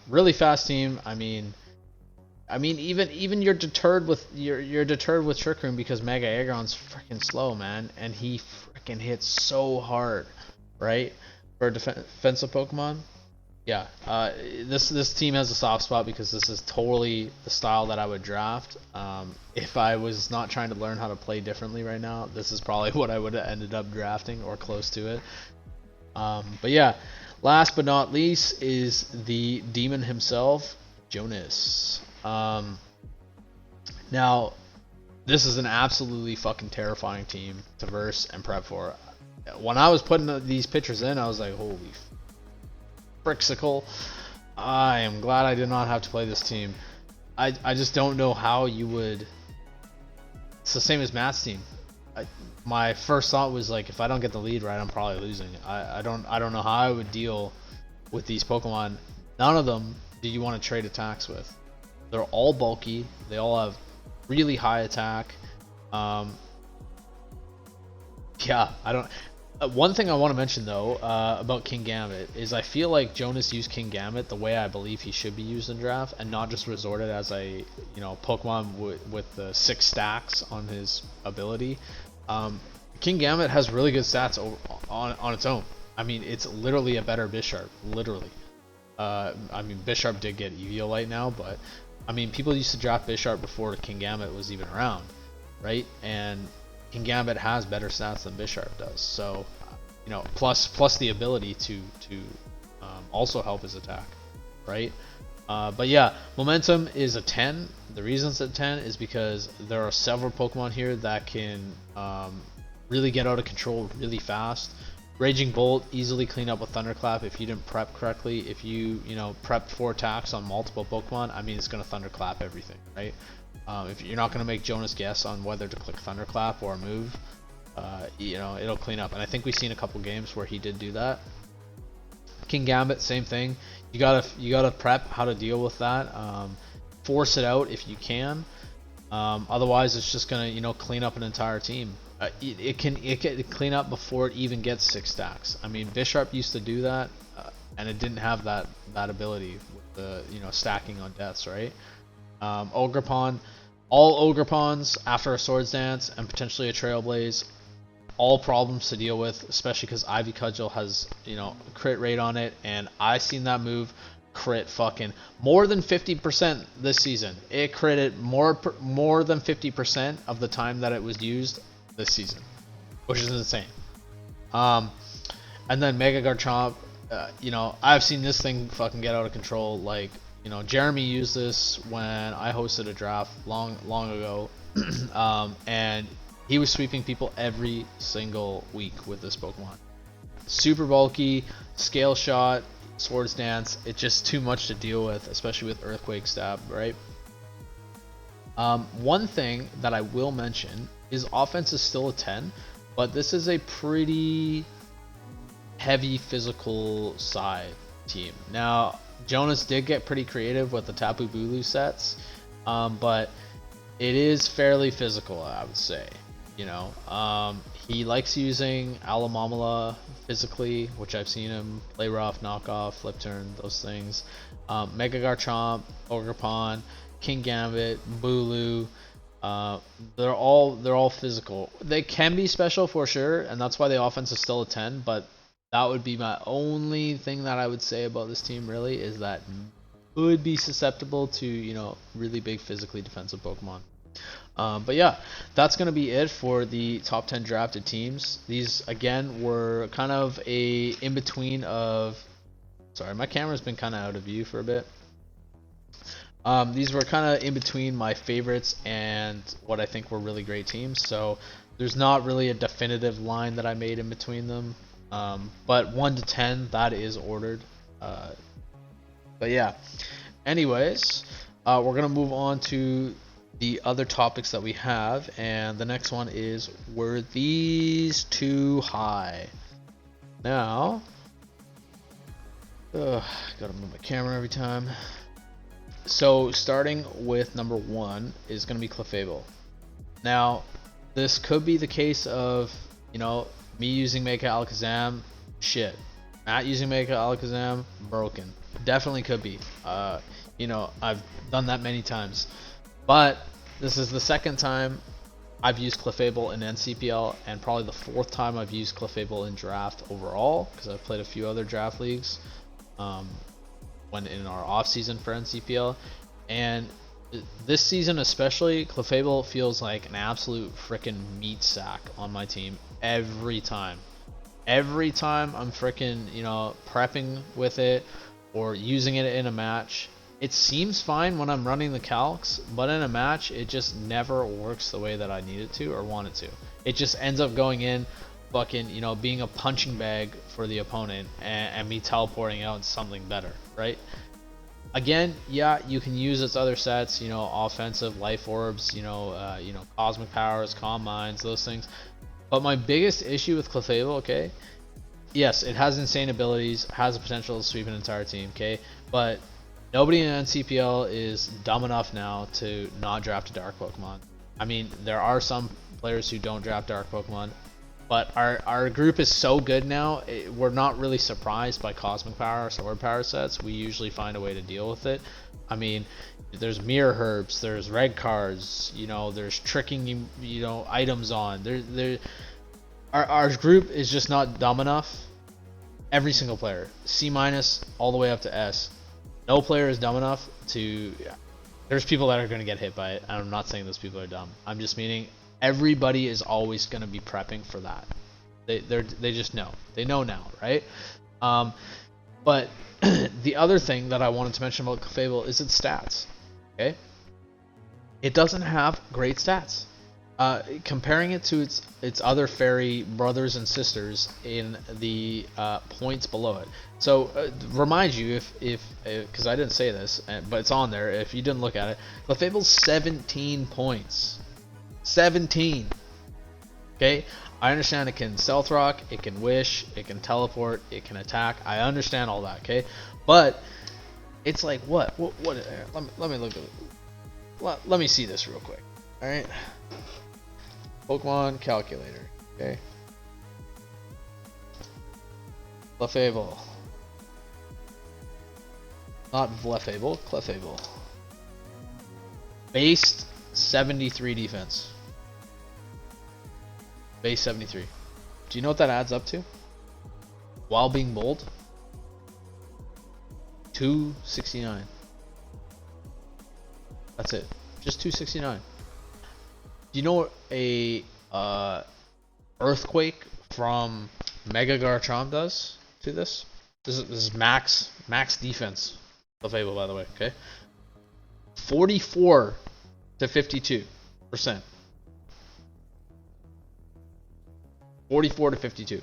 really fast team. I mean, even you're deterred with Trick Room because Mega Aggron's freaking slow, man, and he freaking hits so hard, right? For a defensive Pokemon. Yeah, this team has a soft spot because this is totally the style that I would draft. If I was not trying to learn how to play differently right now, this is probably what I would have ended up drafting or close to it. But yeah, last but not least is the demon himself, Jonas. Now, this is an absolutely fucking terrifying team to verse and prep for. When I was putting these pictures in, I was like, holy frixicle. I am glad I did not have to play this team. I just don't know how you would. It's the same as Matt's team. My first thought was like, if I don't get the lead right, I'm probably losing. I don't know how I would deal with these Pokemon. None of them do you want to trade attacks with. They're all bulky. They all have really high attack. Yeah, I don't. One thing I want to mention though about Kingambit is I feel like Jonas used Kingambit the way I believe he should be used in draft, and not just resorted as a Pokemon with the 6 stacks on his ability. Kingambit has really good stats on its own. I mean, it's literally a better Bisharp, literally. I mean, Bisharp did get Eviolite now, but I mean, people used to draft Bisharp before King Gambit was even around, right? And King Gambit has better stats than Bisharp does. So, you know, plus the ability to also help his attack, right? But yeah, momentum is a 10. The reason it's a 10 is because there are several Pokemon here that can really get out of control really fast. Raging Bolt easily clean up with Thunderclap if you didn't prep correctly. If you prepped 4 attacks on multiple Pokemon, I mean it's gonna Thunderclap everything, right? If you're not gonna make Jonas guess on whether to click Thunderclap or move, it'll clean up. And I think we've seen a couple games where he did do that. King Gambit, same thing. You gotta prep how to deal with that. Force it out if you can. Otherwise, it's just gonna clean up an entire team. It can clean up before it even gets 6 stacks. I mean, Bisharp used to do that, and it didn't have that ability with the stacking on deaths, right? Ogerpon, all Ogerpons after a Swords Dance and potentially a Trailblaze, all problems to deal with, especially because Ivy Cudgel has crit rate on it, and I seen that move crit fucking more than 50% this season. It critted more than 50% of the time that it was used this season, which is insane. And then Mega Garchomp, I've seen this thing fucking get out of control. Like, Jeremy used this when I hosted a draft long ago, and he was sweeping people every single week with this Pokemon. Super bulky, Scale Shot, Swords Dance. It's just too much to deal with, especially with Earthquake Stab, right? One thing that I will mention is offense is still a 10, but this is a pretty heavy physical side team. Now, Jonas did get pretty creative with the Tapu Bulu sets, but it is fairly physical, I would say. He likes using Alamamala physically, which I've seen him play rough, knock off, flip turn, those things. Mega Garchomp, Ogerpon, King Gambit, Bulu, they're all physical. They can be special for sure, and that's why the offense is still a 10, but that would be my only thing that I would say about this team, really, is that could be susceptible to really big physically defensive Pokemon. But yeah, that's going to be it for the top 10 drafted teams. These, again, were kind of a in-between of... Sorry, my camera's been kind of out of view for a bit. These were kind of in between my favorites and what I think were really great teams. So there's not really a definitive line that I made in between them. But 1 to 10, that is ordered. But yeah, anyways, we're going to move on to the other topics that we have, and the next one is, were these too high? Now, gotta move my camera every time. So starting with number 1 is gonna be Clefable. Now, this could be the case of me using Mecha Alakazam, shit. Matt using Mecha Alakazam, broken. Definitely could be. I've done that many times. But this is the second time I've used Clefable in NCPL, and probably the 4th time I've used Clefable in draft overall, because I've played a few other draft leagues when in our off season for NCPL. And this season especially, Clefable feels like an absolute freaking meat sack on my team every time. Every time I'm freaking prepping with it or using it in a match, it seems fine when I'm running the calcs, but in a match, it just never works the way that I need it to or want it to. It just ends up going in, fucking, being a punching bag for the opponent, and me teleporting out into something better, right? Again, yeah, you can use its other sets, offensive, life orbs, cosmic powers, calm minds, those things. But my biggest issue with Clefable, okay, yes, it has insane abilities, has the potential to sweep an entire team, okay, but nobody in NCPL is dumb enough now to not draft a dark Pokemon. I mean, there are some players who don't draft dark Pokemon, but our group is so good now, we're not really surprised by Cosmic Power or Sword Power sets. We usually find a way to deal with it. I mean, there's Mirror Herbs, there's Red Cards, there's tricking, items on. Our group is just not dumb enough. Every single player, C- all the way up to S. No player is dumb enough to There's people that are going to get hit by it. I'm not saying those people are dumb. I'm just meaning everybody is always going to be prepping for that. They just know. They know now, right? But the other thing that I wanted to mention about Clefable is its stats. Okay, it doesn't have great stats. Comparing it to its other fairy brothers and sisters in the points below it. So remind you, if because I didn't say this, but it's on there. If you didn't look at it, Clefable's 17 points. 17. Okay, I understand it can stealth rock, it can wish, it can teleport, it can attack. I understand all that. Okay, but it's like what? Let me look at it. Let me see this real quick. All right. Pokemon calculator. Okay. Clefable. Not Vlefable, Clefable. Base 73 defense. Base 73. Do you know what that adds up to? While being bold? 269. That's it. Just 269. Do you know what a earthquake from Mega Garchomp does to this? This is max defense. Clefable, by the way. Okay, 44 to 52%. 44 to 52.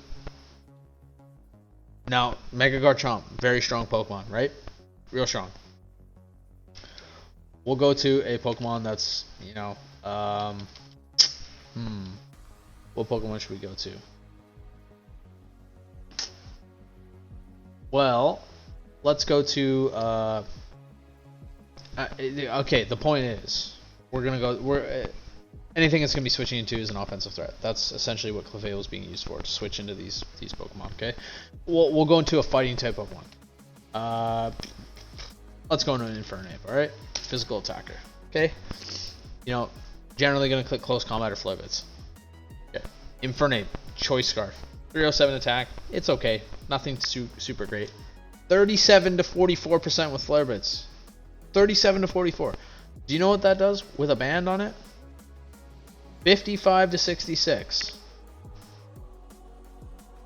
Now, Mega Garchomp, very strong Pokemon, right? Real strong. We'll go to a Pokemon that's, you know, what Pokemon should we go to? Well, let's go to okay, the point is anything it's going to be switching into is an offensive threat. That's essentially what Clefable is being used for, to switch into these Pokemon, okay? We'll go into a fighting type Pokemon. Let's go into an Infernape, alright? Physical attacker, okay? You know, generally going to click close combat or Flare-Bits. Okay. Infernape, Choice Scarf. 307 attack, it's okay. Nothing super great. 37 to 44% with Flare-Bits. 37 to 44. Do you know what that does with a band on it? 55 to 66.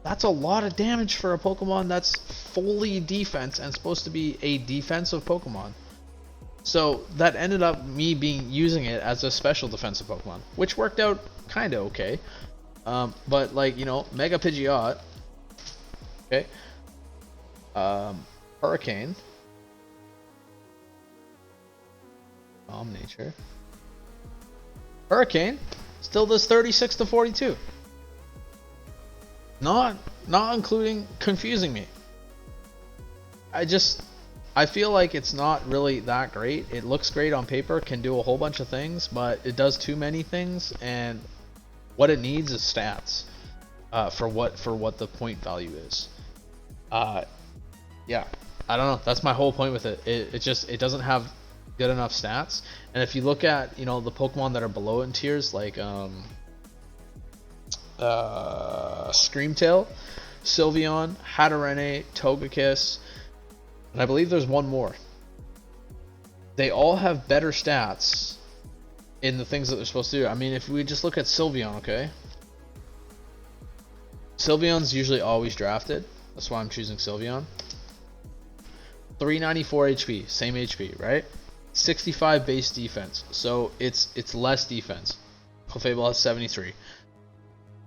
That's a lot of damage for a Pokemon that's fully defense and supposed to be a defensive Pokemon. So that ended up me using it as a special defensive Pokemon, which worked out kind of okay. But like, you know, Mega Pidgeot, okay, Hurricane, Calm Nature, Hurricane still does 36 to 42. Not including confusing me. I feel like it's not really that great. It looks great on paper, can do a whole bunch of things, but it does too many things, and what it needs is stats for what the point value is. Yeah, I don't know. That's my whole point with it. It doesn't have good enough stats. And if you look at, you know, the Pokemon that are below in tiers, like Screamtail, Sylveon, Hatterene, Togekiss, and I believe there's one more. They all have better stats in the things that they're supposed to do. I mean, if we just look at Sylveon, okay? Sylveon's usually always drafted. That's why I'm choosing Sylveon. 394 HP, same HP, right? 65 base defense, so it's less defense. Clefable has 73.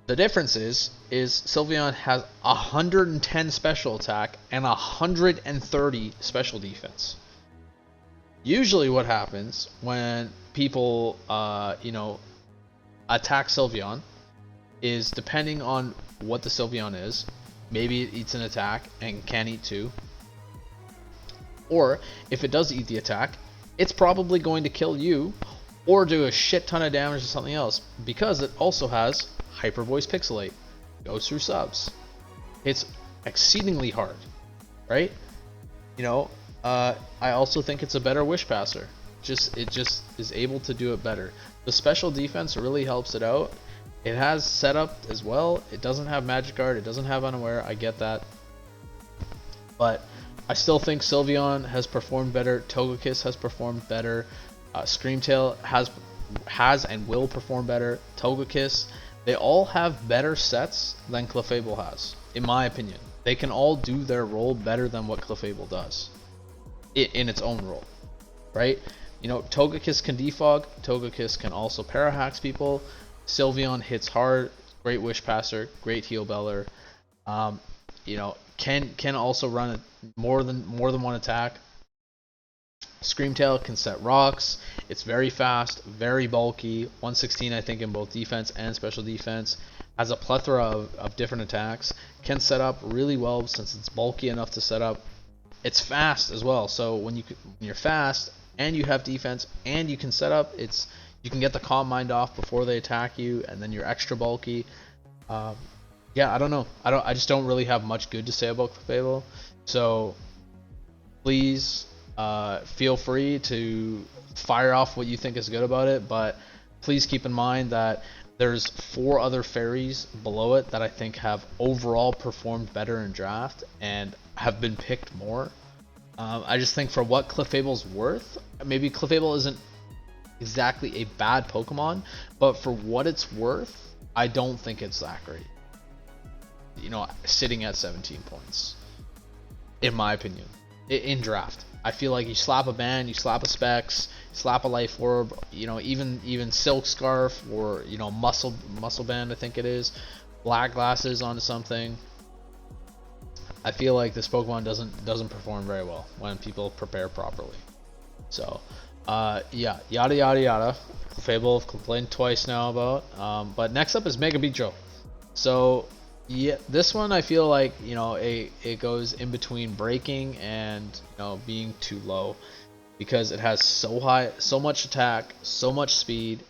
The difference is Sylveon has 110 special attack and 130 special defense. Usually what happens when people you know, attack Sylveon is, depending on what the Sylveon is, maybe it eats an attack and can eat two, or if it does eat the attack, it's probably going to kill you or do a shit ton of damage to something else, because it also has Hyper Voice Pixelate, goes through subs. It's exceedingly hard, right? You know, I also think it's a better Wish Passer. It just is able to do it better. The special defense really helps it out. It has setup as well. It doesn't have Magic Guard. It doesn't have Unaware. I get that, but I still think Sylveon has performed better. Togekiss has performed better. Screamtail has and will perform better. Togekiss, they all have better sets than Clefable has, in my opinion. They can all do their role better than what Clefable does in its own role, right? You know, Togekiss can defog. Togekiss can also parahax people. Sylveon hits hard. Great Wish Passer. Great Heal Beller. You know, can also run more than one attack. Screamtail can set rocks. It's very fast, very bulky. 116, I think, in both defense and special defense. Has a plethora of different attacks. Can set up really well since it's bulky enough to set up. It's fast as well. So when you're fast and you have defense and you can set up, you can get the Calm Mind off before they attack you, and then you're extra bulky. Yeah, I don't know. I just don't really have much good to say about Clefable. So please feel free to fire off what you think is good about it, but please keep in mind that there's 4 other fairies below it that I think have overall performed better in draft and have been picked more. I just think for what Clefable's worth, maybe Clefable isn't exactly a bad Pokemon, but for what it's worth, I don't think it's that great. You know, sitting at 17 points, in my opinion, in draft. I feel like you slap a band, you slap a Specs, slap a Life Orb, you know, even Silk Scarf, or, you know, muscle band, I think it is, black glasses onto something. I feel like this Pokemon doesn't perform very well when people prepare properly. So yeah, yada yada yada. Clefable I've complained twice now about. But next up is Mega Beedrill. So yeah, this one I feel like, you know, it goes in between breaking and, you know, being too low, because it has so much attack, so much speed,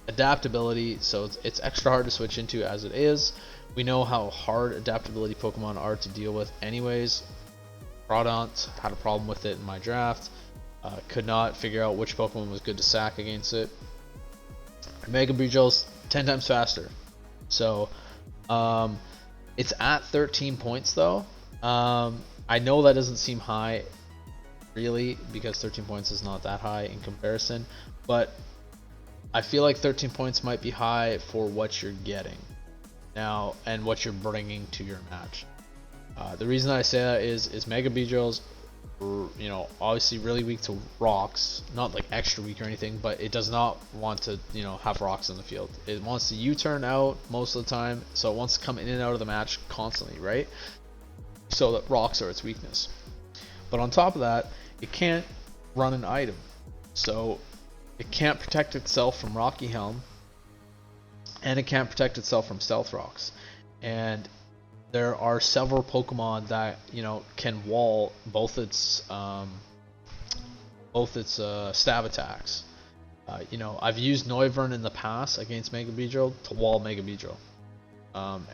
adaptability, so it's extra hard to switch into as it is. We know how hard adaptability Pokemon are to deal with anyways. Crawdont had a problem with it in my draft. Could not figure out which Pokemon was good to sack against it. Mega Beedrill's 10 times faster. So it's at 13 points though. I know that doesn't seem high really, because 13 points is not that high in comparison, but I feel like 13 points might be high for what you're getting now and what you're bringing to your match. The reason I say that is Mega Beedrill's, you know, obviously really weak to rocks, not like extra weak or anything, but it does not want to, you know, have rocks in the field. It wants to U-turn out most of the time, so it wants to come in and out of the match constantly, right? So that rocks are its weakness. But on top of that, it can't run an item, so it can't protect itself from Rocky Helm, and it can't protect itself from Stealth Rocks. And there are several Pokemon that, you know, can wall both its stab attacks. You know, I've used Noivern in the past against Mega Beedrill to wall Mega Beedrill,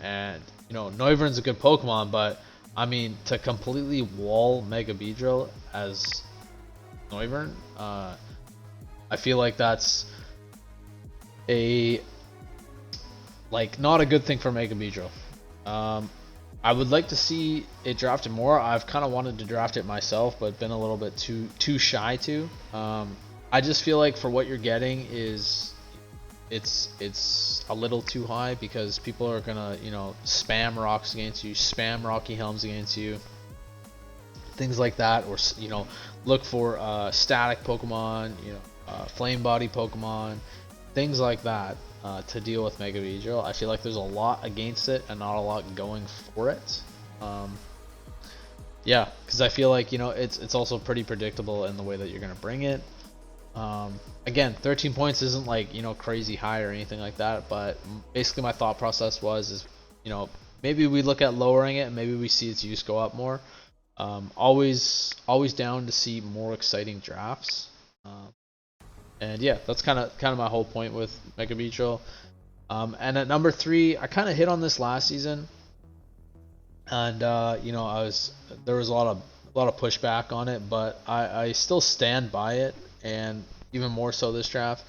and you know, Noivern's a good Pokemon, but I mean, to completely wall Mega Beedrill as Noivern, I feel like that's not a good thing for Mega Beedrill. I would like to see it drafted more. I've kind of wanted to draft it myself, but been a little bit too shy to. I just feel like for what you're getting it's a little too high, because people are gonna, you know, spam rocks against you, spam Rocky Helms against you, things like that, or, you know, look for static Pokemon, you know, flame body Pokemon, things like that. To deal with Mega Beedrill. I feel like there's a lot against it and not a lot going for it. Yeah, because I feel like, you know, it's also pretty predictable in the way that you're gonna bring it. Again, 13 points isn't like, you know, crazy high or anything like that, but basically my thought process is, you know, maybe we look at lowering it and maybe we see its use go up more. Always down to see more exciting drafts. And yeah, that's kind of my whole point with Mega Beedrill. And at number 3, I kind of hit on this last season, and you know, there was a lot of pushback on it, but I still stand by it, and even more so this draft.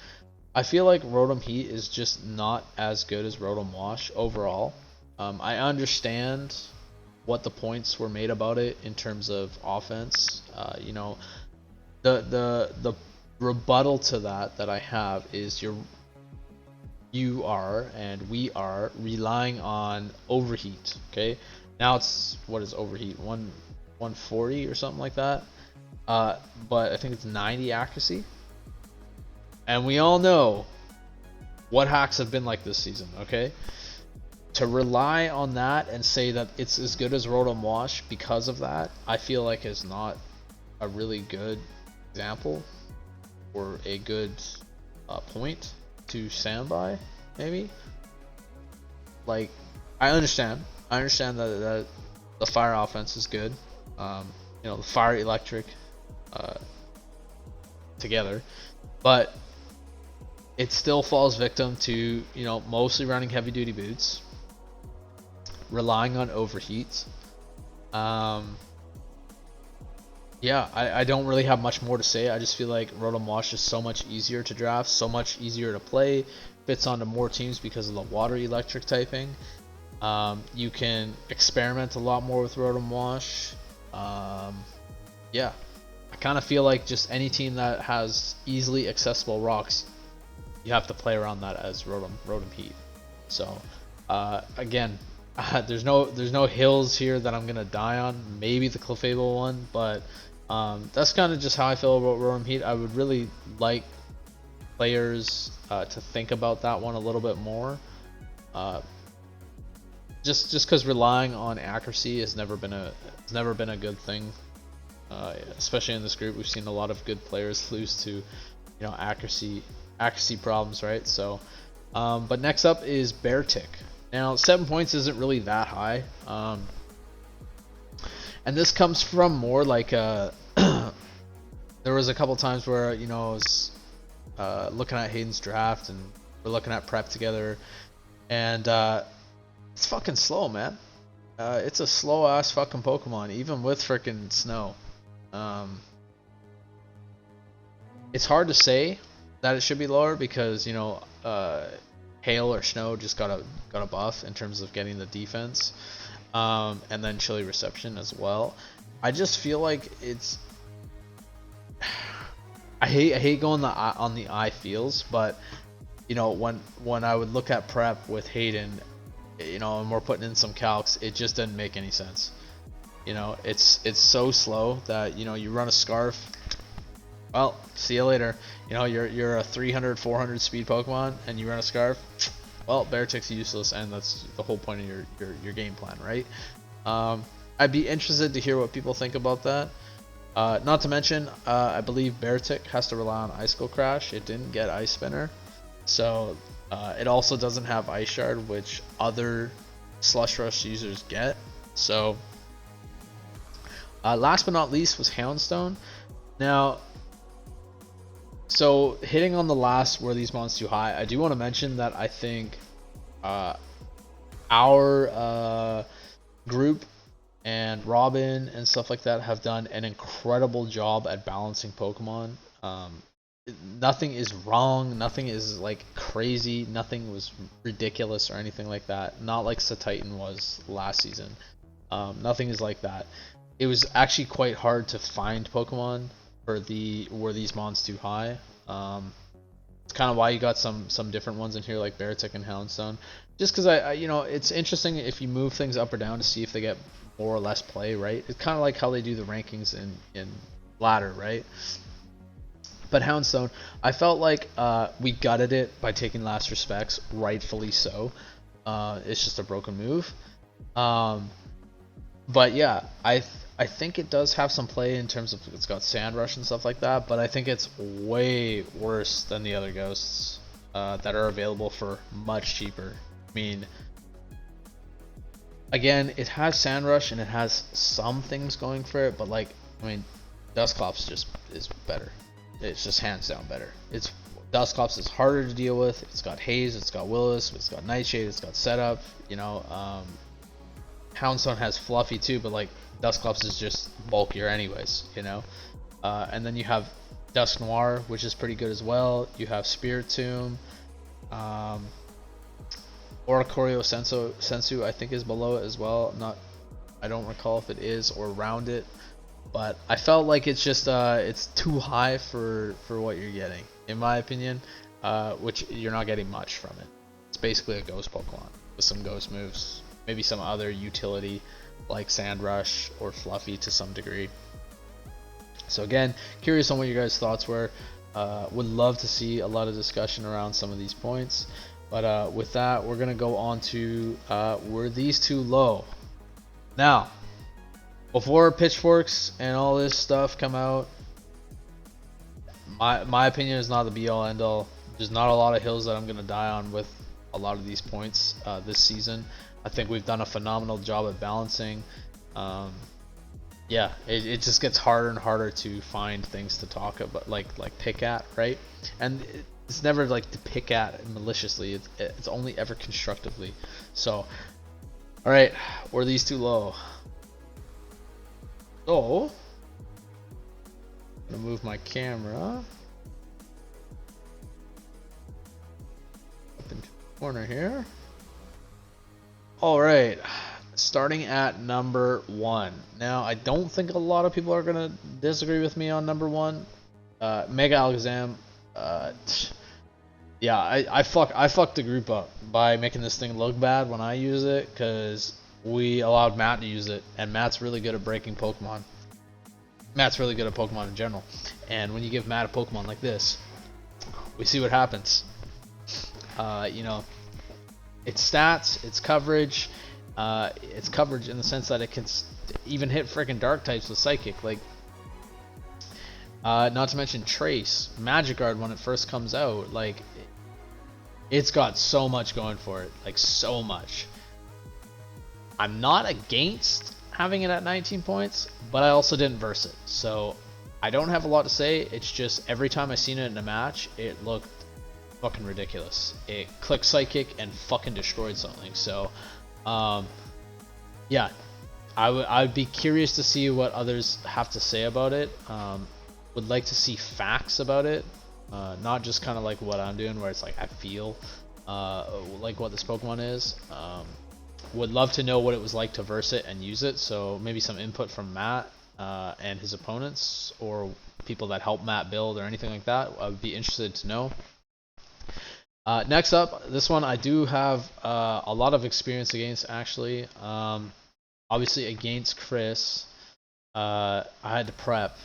I feel like Rotom Heat is just not as good as Rotom Wash overall. I understand what the points were made about it in terms of offense. You know, the rebuttal to that I have is you are and we are relying on overheat. Okay, now it's, what is overheat, 140 or something like that, but I think it's 90 accuracy, and we all know what hacks have been like this season. Okay, to rely on that and say that it's as good as Rotom Wash because of that, I feel like is not a really good example or a good point to stand by. Maybe, like, I understand that the fire offense is good, you know, the fire electric together, but it still falls victim to, you know, mostly running heavy duty boots, relying on overheats. Yeah, I don't really have much more to say. I just feel like Rotom Wash is so much easier to draft, so much easier to play, fits onto more teams because of the water electric typing. You can experiment a lot more with Rotom Wash. Yeah, I kind of feel like just any team that has easily accessible rocks, you have to play around that as Rotom Heat. So again, there's no hills here that I'm gonna die on. Maybe the Clefable one, but that's kind of just how I feel about Rotom Heat. I would really like players to think about that one a little bit more. Just because relying on accuracy has never been a good thing. Especially in this group, we've seen a lot of good players lose to, you know, accuracy problems, right? So, but next up is Beartic. Now, 7 points isn't really that high, and this comes from more like there was a couple times where, you know, I was looking at Hayden's draft and we're looking at prep together, and it's fucking slow, man. It's a slow ass fucking Pokemon, even with freaking snow. It's hard to say that it should be lower because, you know, hail or snow just got a buff in terms of getting the defense, and then chilly reception as well. I just feel like it's I hate going on the eye feels, but, you know, when I would look at prep with Hayden, you know, and we're putting in some calcs, it just didn't make any sense. You know, it's so slow that, you know, you run a Scarf, well, see you later. You know, you're a 300 400 speed Pokemon and you run a Scarf, well, Beartic's useless, and that's the whole point of your game plan, right? I'd be interested to hear what people think about that. Not to mention, I believe Beartic has to rely on Icicle Crash. It didn't get Ice Spinner, so it also doesn't have Ice Shard, which other Slush Rush users get. So last but not least was Houndstone. Now, so hitting on the last, were these mons too high? I do want to mention that I think our group and Robin and stuff like that have done an incredible job at balancing Pokemon. Nothing is wrong, nothing is like crazy, nothing was ridiculous or anything like that. Not like Satitan was last season. Nothing is like that. It was actually quite hard to find Pokemon for were these mons too high. It's kind of why you got some different ones in here like Beartic and Houndstone. Just because I you know, it's interesting if you move things up or down to see if they get more or less play, right? It's kind of like how they do the rankings in ladder, right? But Houndstone, I felt like we gutted it by taking Last Respects, rightfully so. It's just a broken move. But yeah, I think it does have some play in terms of it's got Sand Rush and stuff like that, but I think it's way worse than the other ghosts that are available for much cheaper. I mean, again, it has Sand Rush and it has some things going for it, but like, I mean, Dusclops just is better. It's just hands down better. Dusclops is harder to deal with. It's got Haze, it's got Willis, it's got Nightshade, it's got Setup. You know, Houndstone has Fluffy too, but like Dusclops is just bulkier anyways. You know, and then you have Dusk Noir, which is pretty good as well. You have Spirit Tomb. Oricorio Sensu I think is below it as well. I don't recall if it is or around it, but I felt like it's just it's too high for what you're getting, in my opinion. Which you're not getting much from it. It's basically a ghost Pokemon with some ghost moves, maybe some other utility like Sand Rush or Fluffy to some degree. So again, curious on what your guys' thoughts were. Would love to see a lot of discussion around some of these points. But with that, we're going to go on to were these too low? Now, before pitchforks and all this stuff come out, my opinion is not the be all end all. There's not a lot of hills that I'm going to die on with a lot of these points this season. I think we've done a phenomenal job at balancing. Yeah, it just gets harder and harder to find things to talk about, like pick at, right? And it's never like to pick at maliciously. It's only ever constructively. So, all right, were these too low? So, I'm gonna move my camera up into the corner here. All right. Starting at number 1. Now, I don't think a lot of people are gonna disagree with me on number 1. Mega Alakazam. Yeah, I fucked the group up by making this thing look bad when I use it, because we allowed Matt to use it, and Matt's really good at breaking Pokemon. Matt's really good at Pokemon in general, and when you give Matt a Pokemon like this, we see what happens. You know, its stats, its coverage. Its coverage in the sense that it can even hit freaking dark types with Psychic, like not to mention Trace, Magikarp when it first comes out, like it's got so much going for it, like so much. I'm not against having it at 19 points, but I also didn't verse it, so I don't have a lot to say. It's just every time I seen it in a match, it looked fucking ridiculous. It clicked Psychic and fucking destroyed something. So yeah, I'd be curious to see what others have to say about it. Would like to see facts about it, not just kind of like what I'm doing, where it's like I feel like what this Pokemon is. Would love to know what it was like to verse it and use it. So maybe some input from Matt and his opponents, or people that help Matt build, or anything like that. I would be interested to know. Next up, this one I do have a lot of experience against, actually. Obviously against Chris, I had to prep,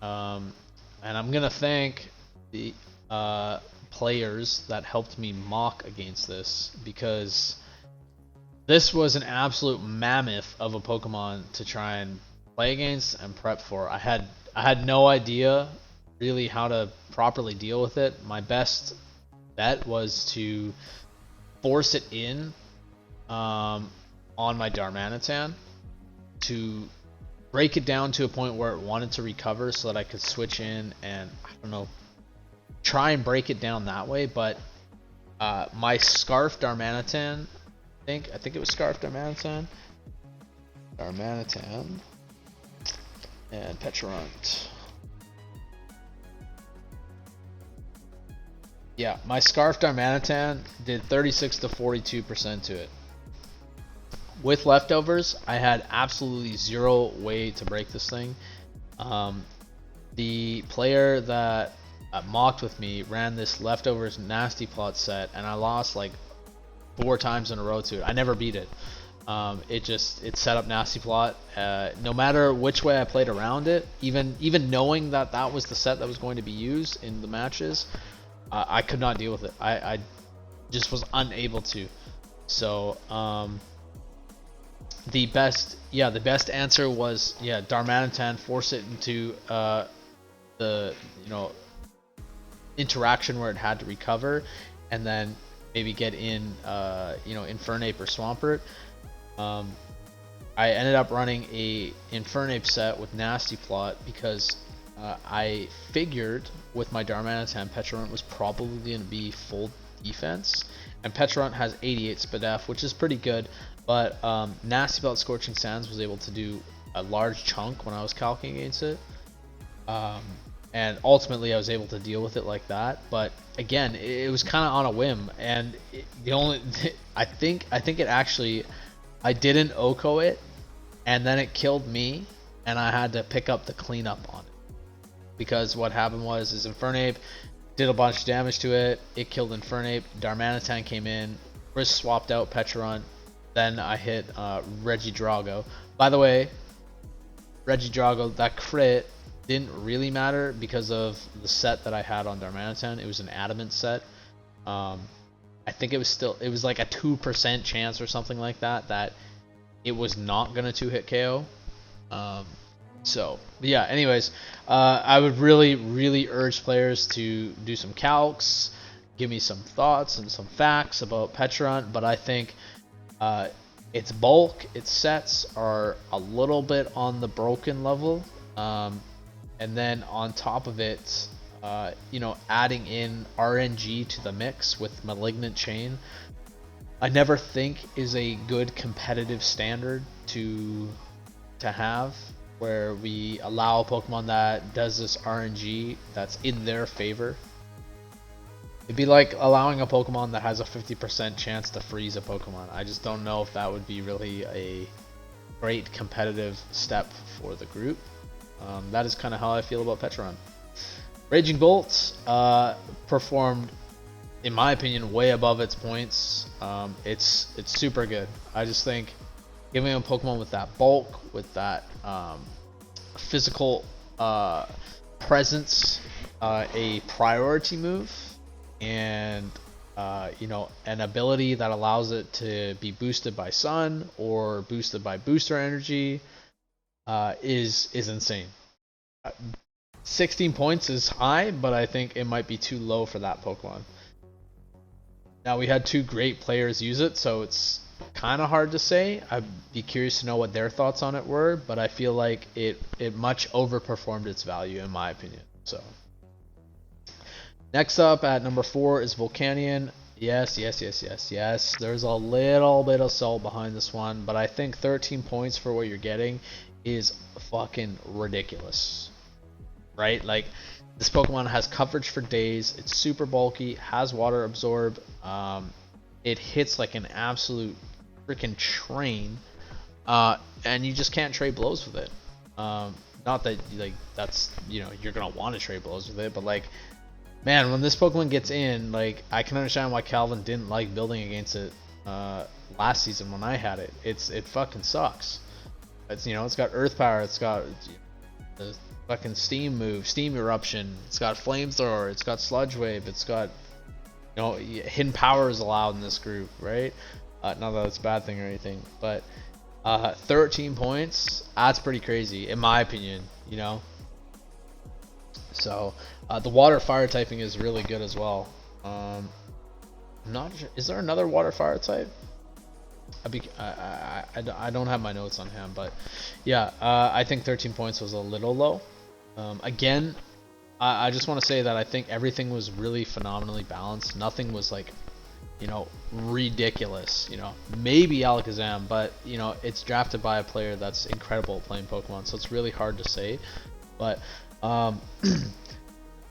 and I'm gonna thank the players that helped me mock against this, because this was an absolute mammoth of a Pokemon to try and play against and prep for. I had no idea really how to properly deal with it. My best bet was to force it in on my Darmanitan, to break it down to a point where it wanted to recover so that I could switch in and, I don't know, try and break it down that way. But my Scarf Darmanitan, I think it was Scarf Darmanitan and Petrarunt. Yeah, my Scarf Darmanitan did 36 to 42% to it. With leftovers, I had absolutely zero way to break this thing. The player that mocked with me ran this leftovers nasty plot set, and I lost like 4 times in a row to it. I never beat it. It set up nasty plot. No matter which way I played around it, even knowing that that was the set that was going to be used in the matches, I could not deal with it. I just was unable to. So the best answer was Darmanitan, force it into the interaction where it had to recover, and then maybe get in Infernape or Swampert. I ended up running a Infernape set with nasty plot because I figured with my Darmanitan, Petrarunt was probably going to be full defense, and Petrarunt has 88 SPDF, which is pretty good, but nasty plot Scorching Sands was able to do a large chunk when I was calcing against it, and ultimately I was able to deal with it like that. But again, it was kind of on a whim, and I think it actually, I didn't OHKO it, and then it killed me, and I had to pick up the cleanup on it. Because what happened was Infernape did a bunch of damage to it. It killed Infernape. Darmanitan came in. Chris swapped out Pecharunt. Then I hit Regidrago. By the way, Regidrago, that crit didn't really matter because of the set that I had on Darmanitan. It was an adamant set. I think it was like a 2% chance or something like that it was not gonna 2-hit KO. So yeah, anyways, I would really urge players to do some calcs, give me some thoughts and some facts about Pecharunt, but I think its bulk, its sets are a little bit on the broken level, and then on top of it, you know, adding in RNG to the mix with Malignant Chain, I never think is a good competitive standard to have, where we allow a Pokemon that does this RNG that's in their favor. It'd be like allowing a Pokemon that has a 50% chance to freeze a Pokemon. I just don't know if that would be really a great competitive step for the group. That is kind of how I feel about Pecharunt. Raging Bolt performed, in my opinion, way above its points. It's super good. I just think giving a Pokemon with that bulk, with that physical presence, a priority move, and you know, an ability that allows it to be boosted by Sun or boosted by Booster Energy is insane. 16 points is high, but I think it might be too low for that Pokemon. Now, we had two great players use it, so it's kind of hard to say. I'd be curious to know what their thoughts on it were, but I feel like it much overperformed its value in my opinion. So next up at number 4 is Volcanion. Yes, there's a little bit of salt behind this one, but I think 13 points for what you're getting is fucking ridiculous, right? Like, this Pokemon has coverage for days, it's super bulky, has water absorb, it hits like an absolute freaking train, and you just can't trade blows with it. Not that like that's, you know, you're gonna want to trade blows with it, but like, man, when this Pokemon gets in, like, I can understand why Calvin didn't like building against it last season when I had it. It fucking sucks. It's, you know, it's got Earth Power, it's got the fucking Steam move, Steam Eruption, it's got Flamethrower, it's got Sludge Wave, it's got, you know, hidden power is allowed in this group, right? Not that it's a bad thing or anything, but 13 points, that's pretty crazy in my opinion, you know. So the water fire typing is really good as well. Not sure, is there another water fire type? I don't have my notes on hand, but yeah, I think 13 points was a little low. Again, I just want to say that I think everything was really phenomenally balanced. Nothing was like, you know, ridiculous. You know, maybe Alakazam, but you know, it's drafted by a player that's incredible at playing Pokemon, so it's really hard to say. But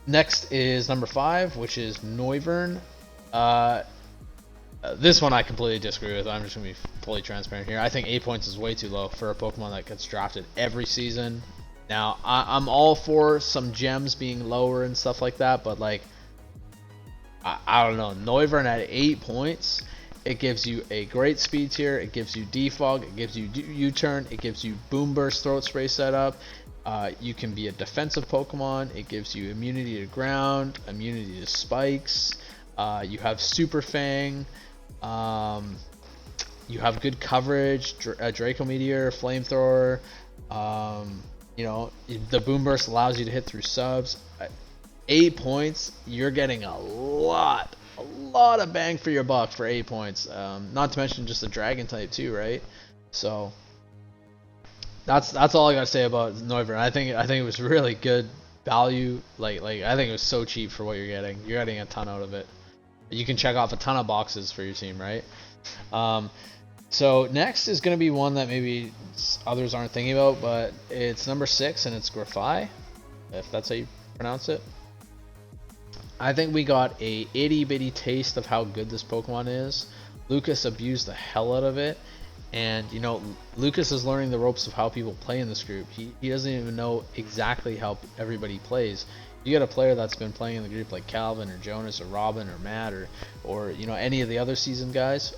next is number 5, which is Noivern. This one I completely disagree with. I'm just gonna be fully transparent here. I think 8 points is way too low for a Pokemon that gets drafted every season. Now, I'm all for some gems being lower and stuff like that, but like, I don't know. Noivern at 8 points, it gives you a great speed tier, it gives you defog, it gives you U-turn, it gives you Boom Burst Throat Spray setup. You can be a defensive Pokemon. It gives you immunity to ground, immunity to spikes. You have Super Fang. You have good coverage. Draco Meteor, Flamethrower. You know, the Boom Burst allows you to hit through subs. 8 points, you're getting a lot of bang for your buck for 8 points. Not to mention just a Dragon type too, right? So that's all I gotta say about Noivern. I think it was really good value. Like I think it was so cheap for what you're getting. You're getting a ton out of it. You can check off a ton of boxes for your team, right? So next is going to be one that maybe others aren't thinking about, but it's number 6 and it's Grafai, if that's how you pronounce it. I think we got a itty bitty taste of how good this Pokemon is. Lucas abused the hell out of it, And you know, Lucas is learning the ropes of how people play in this group. He doesn't even know exactly how everybody plays. You get a player that's been playing in the group like Calvin or Jonas or Robin or Matt or you know, any of the other seasoned guys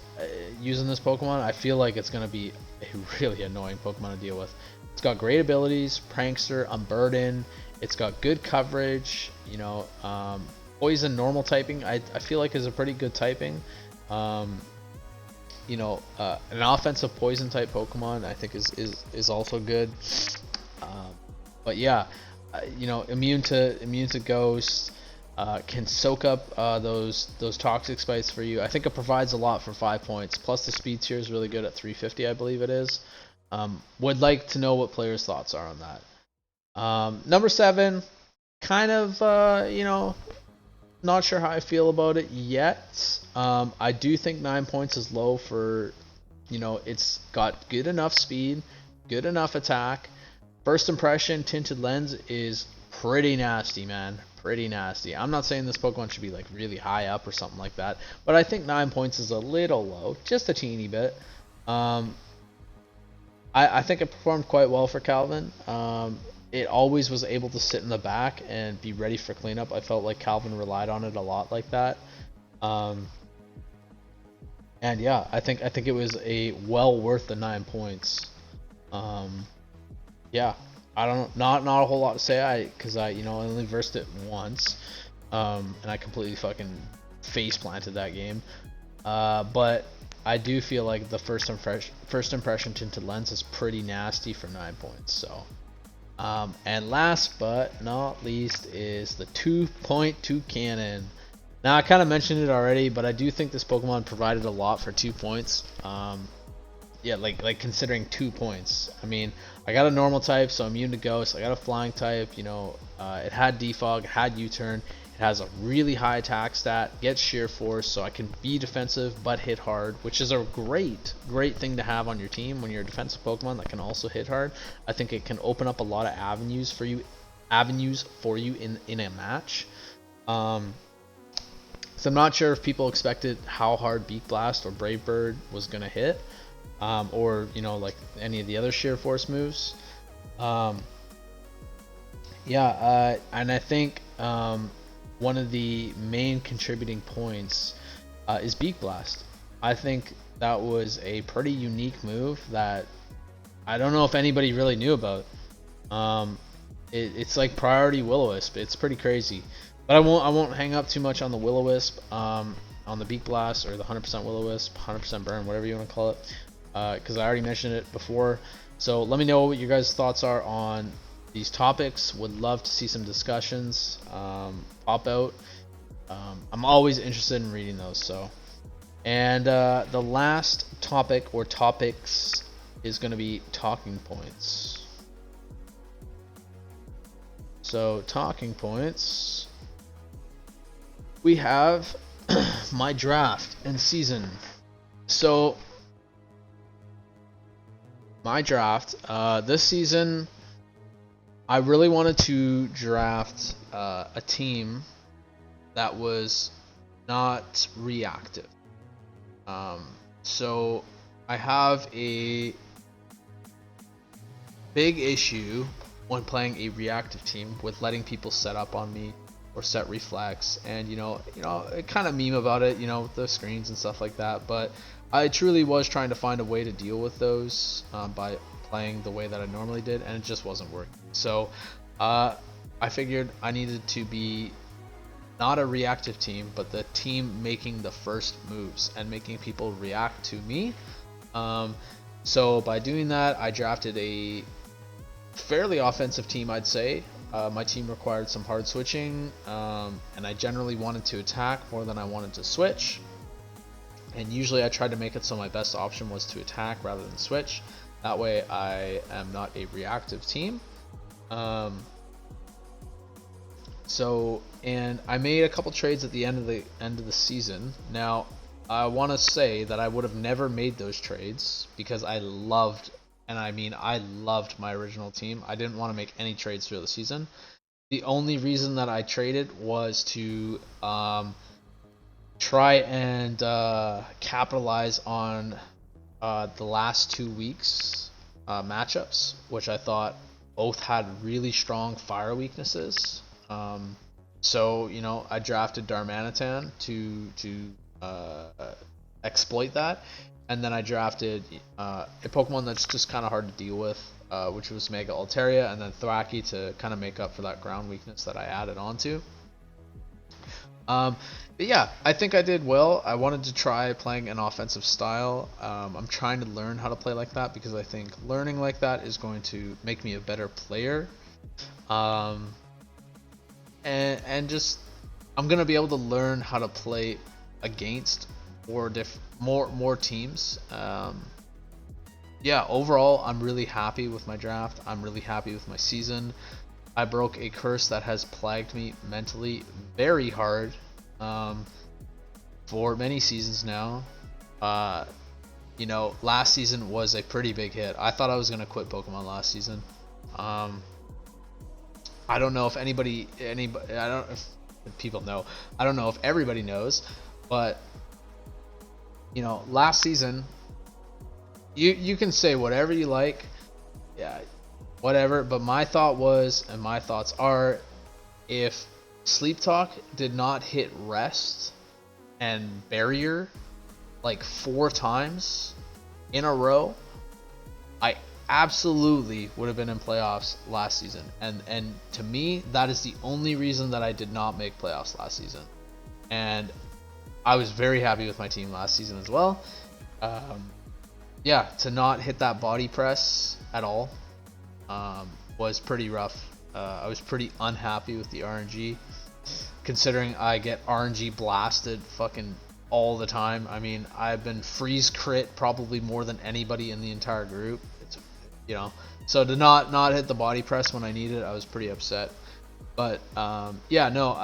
using this Pokemon. I feel like it's gonna be a really annoying Pokemon to deal with. It's got great abilities, Prankster, Unburden. It's got good coverage. You know, Poison normal typing. I feel like is a pretty good typing. You know, an offensive poison type Pokemon I think is also good. But yeah, you know, immune to Ghost, can soak up those toxic spikes for you. I think it provides a lot for 5 points. Plus the speed tier is really good at 350, I believe it is. Would like to know what players' thoughts are on that. Number 7, kind of you know, not sure how I feel about it yet. I do think 9 points is low for, you know, it's got good enough speed, good enough attack. First impression, Tinted Lens is pretty nasty, man. Pretty nasty. I'm not saying this Pokemon should be like really high up or something like that, but I think 9 points is a little low, just a teeny bit. I think it performed quite well for Calvin. It always was able to sit in the back and be ready for cleanup. I felt like Calvin relied on it a lot like that. And yeah, I think it was a well worth the 9 points. Yeah, I don't not a whole lot to say because I you know only versed it once, and I completely fucking face planted that game. But I do feel like the first impression Tinted Lens is pretty nasty for 9 points. So. And last but not least is the 2.2 cannon. Now I kind of mentioned it already, but I do think this Pokemon provided a lot for 2 points. Yeah, like considering 2 points. I mean, I got a normal type, so I'm immune to Ghost. I got a flying type. You know, it had Defog, it had U-turn. It has a really high attack stat, gets sheer force, so I can be defensive but hit hard, which is a great thing to have on your team when you're a defensive Pokemon that can also hit hard. I think it can open up a lot of avenues for you in a match. So I'm not sure if people expected how hard Beak Blast or Brave Bird was gonna hit, or you know, like any of the other sheer force moves. Yeah, and I think one of the main contributing points is Beak Blast. I think that was a pretty unique move that I don't know if anybody really knew about. It's like priority Will-O-Wisp. It's pretty crazy, but I won't hang up too much on the Will-O-Wisp, on the Beak Blast or the 100% Will-O-Wisp, 100% Burn, whatever you want to call it, because I already mentioned it before. So let me know what your guys' thoughts are on these topics. Would love to see some discussions pop out. I'm always interested in reading those. So, and the last topic or topics is going to be talking points. So talking points, we have my draft and season. So my draft this season, I really wanted to draft a team that was not reactive. So I have a big issue when playing a reactive team with letting people set up on me or set reflex, and you know, kind of meme about it, you know, with the screens and stuff like that. But I truly was trying to find a way to deal with those by playing the way that I normally did, and it just wasn't working. So I figured I needed to be not a reactive team, but the team making the first moves and making people react to me. So by doing that, I drafted a fairly offensive team, I'd say. My team required some hard switching, and I generally wanted to attack more than I wanted to switch. And usually I tried to make it so my best option was to attack rather than switch. That way I am not a reactive team. And I made a couple trades at the end of the season. Now, I want to say that I would have never made those trades because I loved my original team. I didn't want to make any trades through the season. The only reason that I traded was to try and capitalize on the last 2 weeks matchups, which I thought both had really strong fire weaknesses. So I drafted Darmanitan to exploit that, and then I drafted a Pokemon that's just kind of hard to deal with, which was Mega Altaria, and then Thwackey to kind of make up for that ground weakness that I added onto. But yeah, I think I did well. I wanted to try playing an offensive style. I'm trying to learn how to play like that because I think learning like that is going to make me a better player. And just I'm gonna be able to learn how to play against more teams. Yeah, overall, I'm really happy with my draft. I'm really happy with my season. I broke a curse that has plagued me mentally very hard for many seasons now. Last season was a pretty big hit. I thought I was gonna quit Pokemon last season. I don't know if anybody, I don't if people know. I don't know if everybody knows, but last season, you can say whatever you like, yeah, whatever. But my thought was, and my thoughts are, if Sleep Talk did not hit Rest and Barrier like 4 times in a row, I absolutely would have been in playoffs last season. And to me, that is the only reason that I did not make playoffs last season. And I was very happy with my team last season as well. Yeah, to not hit that body press at all was pretty rough. I was pretty unhappy with the RNG, considering I get RNG blasted fucking all the time. I mean, I've been freeze crit probably more than anybody in the entire group. It's so to not hit the body press when I needed it, I was pretty upset. But yeah, no,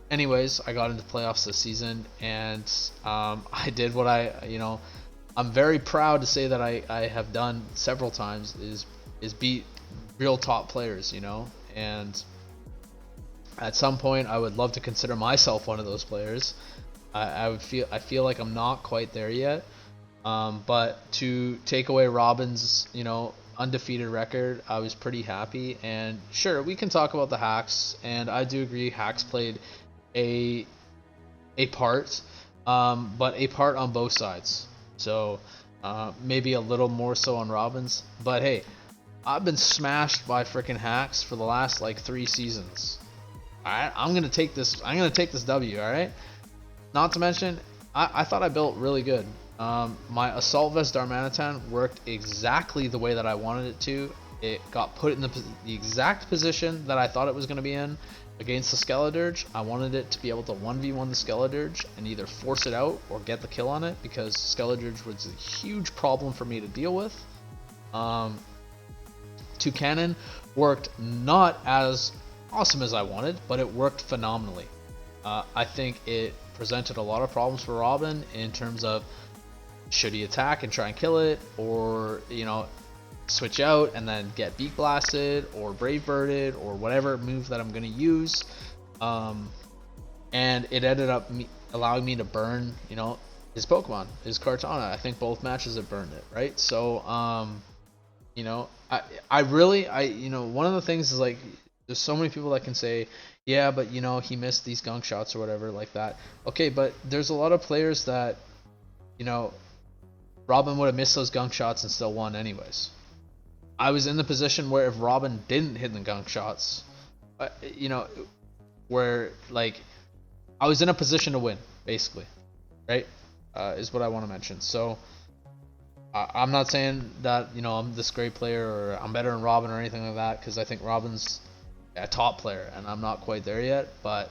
anyways, I got into playoffs this season, and I did what I'm very proud to say that I have done several times is beat real top players, and at some point I would love to consider myself one of those players. I feel like I'm not quite there yet, but to take away Robin's undefeated record, I was pretty happy. And sure, we can talk about the hacks, and I do agree hacks played a part, but a part on both sides. So maybe a little more so on Robin's, but hey, I've been smashed by freaking hacks for the last like 3 seasons. Alright, I'm gonna take this W, alright? Not to mention, I thought I built really good. My Assault Vest Darmanitan worked exactly the way that I wanted it to. It got put in the exact position that I thought it was going to be in against the Skeledirge. I wanted it to be able to 1v1 the Skeledirge and either force it out or get the kill on it, because Skeledirge was a huge problem for me to deal with. Toucannon worked not as awesome as I wanted, but it worked phenomenally. I think it presented a lot of problems for Robin in terms of, should he attack and try and kill it, or switch out and then get Beak Blasted or Brave Birded or whatever move that I'm going to use. And it ended up allowing me to burn his Pokemon, his Kartana. I think both matches it burned it, right? So I really one of the things is, like, there's so many people that can say, yeah, but he missed these gunk shots or whatever like that. Okay, but there's a lot of players that Robin would have missed those gunk shots and still won anyways. I was in the position where if Robin didn't hit the gunk shots, where like I was in a position to win, basically, right? Is what I want to mention. So I'm not saying that I'm this great player or I'm better than Robin or anything like that, because I think Robin's a top player and I'm not quite there yet. But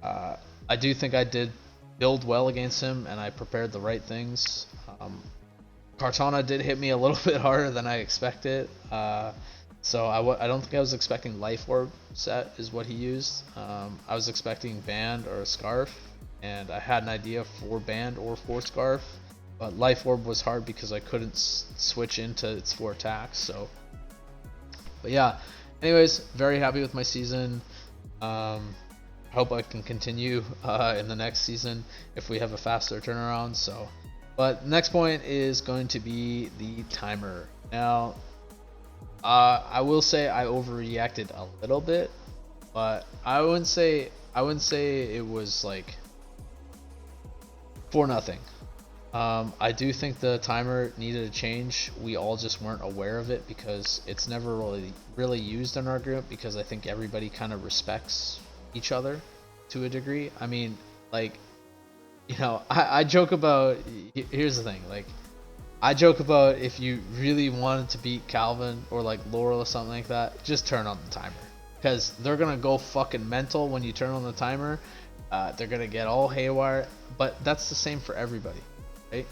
I do think I did build well against him and I prepared the right things. Kartana did hit me a little bit harder than I expected, so I don't think I was expecting Life Orb set is what he used. I was expecting Band or a Scarf, and I had an idea for Band or for Scarf, but Life Orb was hard because I couldn't switch into its 4 attacks. So, but yeah, anyways, very happy with my season. Hope I can continue in the next season if we have a faster turnaround. So, But next point is going to be the timer. Now, I will say I overreacted a little bit, but I wouldn't say it was like for nothing. I do think the timer needed a change. We all just weren't aware of it because it's never really used in our group, because I think everybody kind of respects each other to a degree. I mean, like, you know, I joke about, here's the thing, like, I joke about if you really wanted to beat Calvin or like Laurel or something like that, just turn on the timer, because they're gonna go fucking mental when you turn on the timer. They're gonna get all haywire, but that's the same for everybody, right?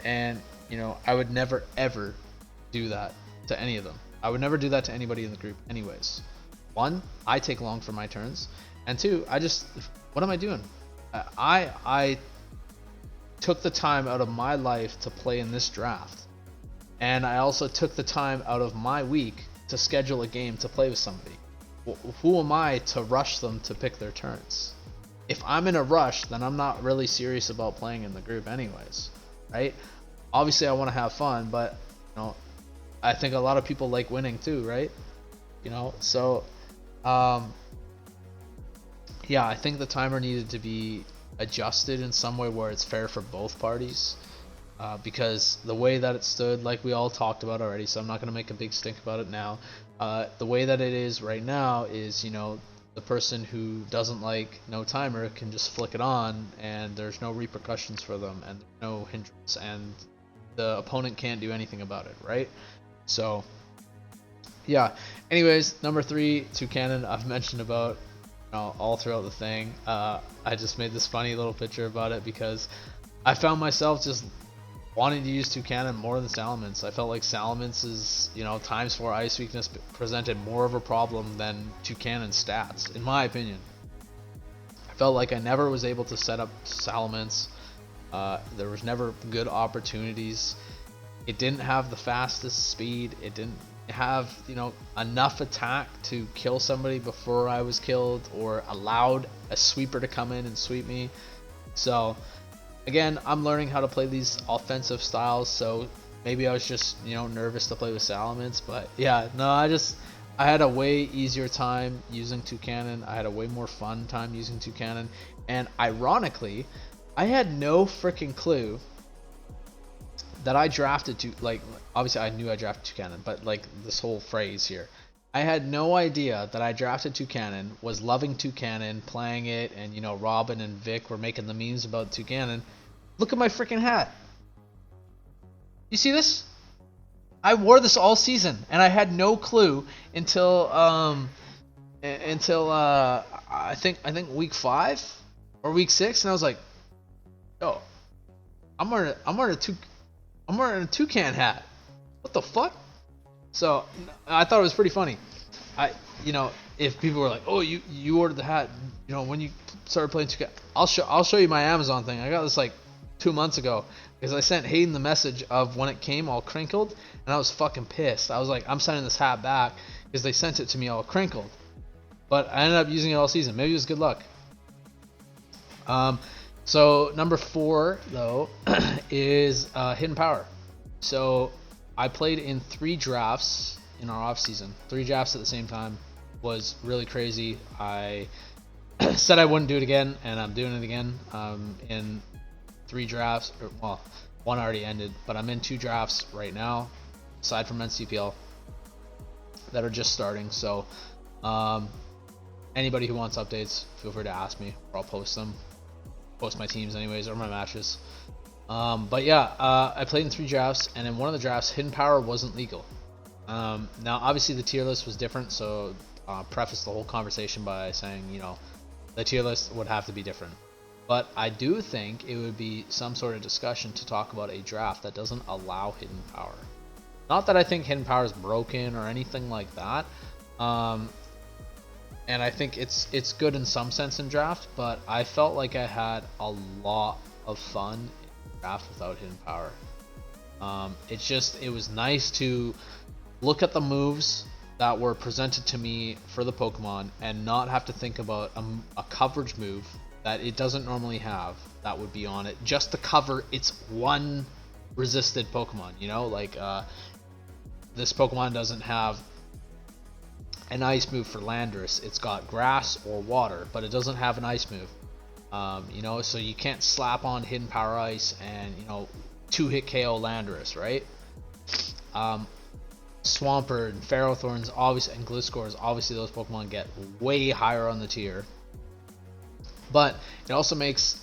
And you know, I would never ever do that to any of them. I would never do that to anybody in the group anyways. One, I take long for my turns, and two, what am I doing? I took the time out of my life to play in this draft, and I also took the time out of my week to schedule a game to play with somebody. Who am I to rush them to pick their turns? If I'm in a rush, then I'm not really serious about playing in the group anyways, right? Obviously I want to have fun, but you know, I think a lot of people like winning too, right? You know, so yeah, I think the timer needed to be adjusted in some way where it's fair for both parties, because the way that it stood, like we all talked about already, so I'm not going to make a big stink about it now. The way that it is right now is, you know, the person who doesn't like no timer can just flick it on and there's no repercussions for them and no hindrance, and the opponent can't do anything about it, right? So yeah, anyways, number 3, Toucan, I've mentioned about all throughout the thing. I just made this funny little picture about it because I found myself just wanting to use Toucan more than Salamence. I felt like Salamance's, you know, ×4 ice weakness presented more of a problem than Toucan's stats, in my opinion. I felt like I never was able to set up Salamence. There was never good opportunities. It didn't have the fastest speed. It didn't have, you know, enough attack to kill somebody before I was killed, or allowed a sweeper to come in and sweep me. So again, I'm learning how to play these offensive styles, so maybe I was just, you know, nervous to play with Salamence. But yeah, no, I had a way easier time using Toucan. I had a way more fun time using Toucan, and ironically, I had no freaking clue that I drafted to, like, obviously I knew I drafted Toucan, but like this whole phrase here, I had no idea that I drafted Toucan, was loving Toucan, playing it, and you know, Robin and Vic were making the memes about Toucan. Look at my freaking hat. You see this? I wore this all season, and I had no clue until I think week 5 or week 6, and I was like, yo, I'm wearing a Toucan hat. What the fuck? So I thought it was pretty funny. You know, if people were like, "Oh, you ordered the hat," you know, when you started playing Toucan, I'll show you my Amazon thing. I got this like 2 months ago because I sent Hayden the message of when it came all crinkled, and I was fucking pissed. I was like, I'm sending this hat back because they sent it to me all crinkled. But I ended up using it all season. Maybe it was good luck. So number 4 though is Hidden Power. So I played in 3 drafts in our off season. 3 drafts at the same time was really crazy. I said I wouldn't do it again, and I'm doing it again. In 3 drafts, or, well, 1 already ended, but I'm in 2 drafts right now, aside from NCPL, that are just starting. So anybody who wants updates, feel free to ask me, or I'll post them. Post my teams anyways, or my matches. But yeah, I played in 3 drafts, and in one of the drafts, Hidden Power wasn't legal. Now obviously the tier list was different, so preface the whole conversation by saying, you know, the tier list would have to be different. But I do think it would be some sort of discussion to talk about a draft that doesn't allow Hidden Power. Not that I think Hidden Power is broken or anything like that. And I think it's good in some sense in draft, but I felt like I had a lot of fun in draft without Hidden Power. It was nice to look at the moves that were presented to me for the Pokemon and not have to think about a coverage move that it doesn't normally have that would be on it just to cover its one resisted Pokemon. You know, like this Pokemon doesn't have an ice move for Landorus. It's got grass or water, but it doesn't have an ice move. You know, so you can't slap on Hidden Power Ice and, you know, 2-hit KO Landorus, right? Swampert and Ferrothorns, obviously, and Gliscors, obviously those Pokemon get way higher on the tier. But it also makes,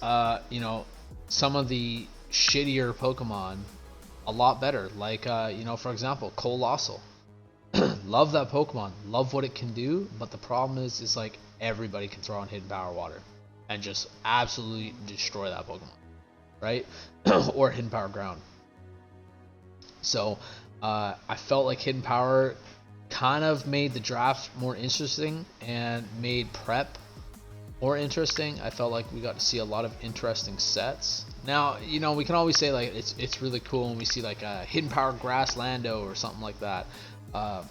you know, some of the shittier Pokemon a lot better. Like, you know, for example, Colossal. Love that Pokemon, love what it can do, but the problem is like everybody can throw on Hidden Power Water and just absolutely destroy that Pokemon, right? Or Hidden Power Ground. So I felt like Hidden Power kind of made the draft more interesting and made prep more interesting. I felt like we got to see a lot of interesting sets. Now, you know, we can always say like it's really cool when we see like a Hidden Power Grass Lando or something like that. Or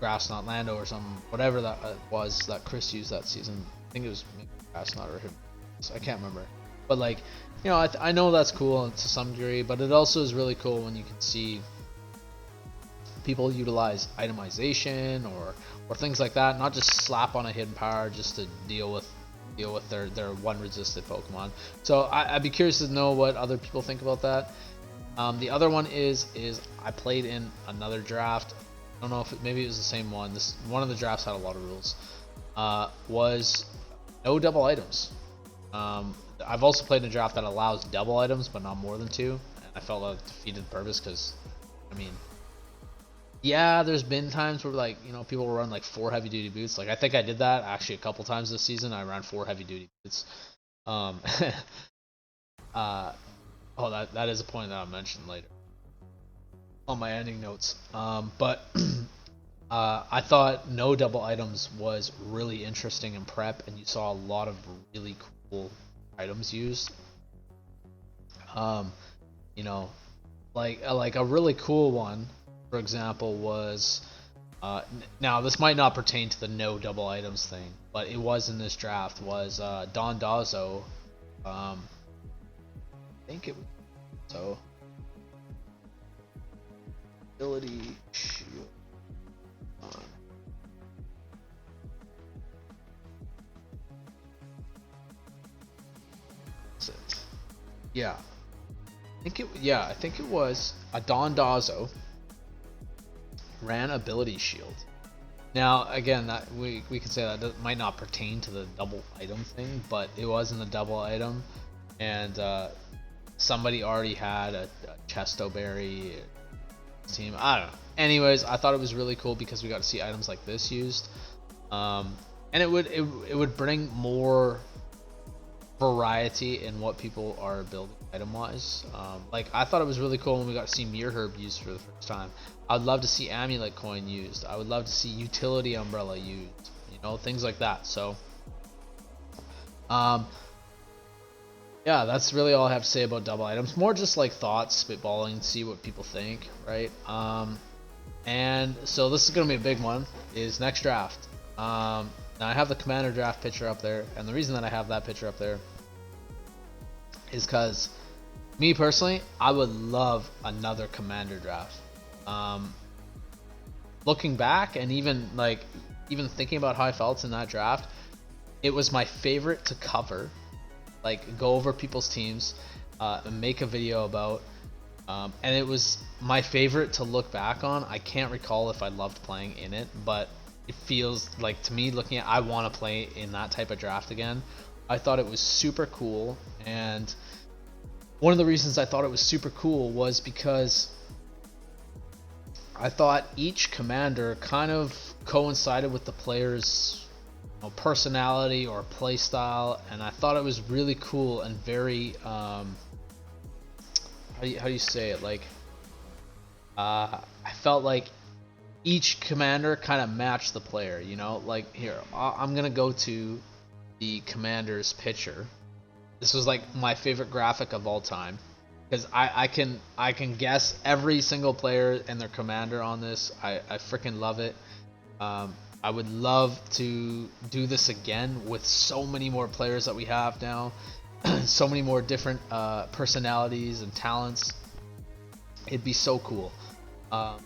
Grass Knot Lando or something, whatever that was that Chris used that season. I think it was Grass Knot or him. So I can't remember. But like, you know, I know that's cool to some degree, but it also is really cool when you can see people utilize itemization or things like that, not just slap on a Hidden Power just to deal with their one resisted Pokemon. So I'd be curious to know what other people think about that. The other one is I played in another draft. I don't know if maybe it was the same one. This one of the drafts had a lot of rules. Was no double items. I've also played in a draft that allows double items but not more than 2, and I felt that defeated the purpose because, I mean, yeah, there's been times where like, you know, people will run like 4 heavy duty boots. Like I think I did that actually a couple times this season. I ran 4 heavy duty boots. Oh, that is a point that I'll mention later on my ending notes. But I thought no double items was really interesting in prep, and you saw a lot of really cool items used. You know, like a really cool one, for example, was now this might not pertain to the no double items thing, but it was in this draft, was Dondozo. I think it was so ability shield. Yeah, I think it was a Dondozo ran ability shield. Now again, that we can say that might not pertain to the double item thing, but it wasn't a double item, and somebody already had a Chesto Berry team. I don't know. Anyways, I thought it was really cool because we got to see items like this used, and it would bring more variety in what people are building item wise. Like I thought it was really cool when we got to see Mirror Herb used for the first time. I'd love to see Amulet Coin used. I would love to see Utility Umbrella used. You know, things like that. So, yeah, that's really all I have to say about double items. More just like thoughts, spitballing, see what people think, right? And so this is gonna be a big one. Is next draft. Now I have the Commander draft picture up there, and the reason that I have that picture up there is because me personally, I would love another Commander draft. Looking back and even thinking about how I felt in that draft, it was my favorite to cover, like go over people's teams, and make a video about, and it was my favorite to look back on. I can't recall if I loved playing in it, but it feels like to me, looking at, I want to play in that type of draft again. I thought it was super cool, and one of the reasons I thought it was super cool was because I thought each commander kind of coincided with the player's, you know, personality or play style, and I thought it was really cool and very how do you say it, like I felt like each commander kind of matched the player, you know. Like here, I'm gonna go to the commander's picture. This was like my favorite graphic of all time, because I can guess every single player and their commander on this. I freaking love it. I would love to do this again with so many more players that we have now, so many more different personalities and talents. It'd be so cool. Um,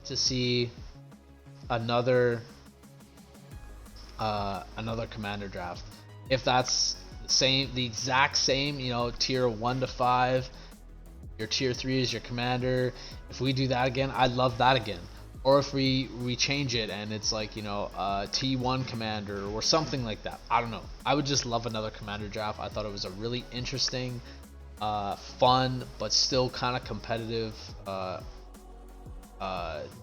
to see another another commander draft. If that's the exact same, tier 1 to 5, your tier 3 is your commander. If we do that again, I'd love that again. Or if we change it and it's like, T1 commander or something like that. I don't know. I would just love another commander draft. I thought it was a really interesting, fun, but still kind of competitive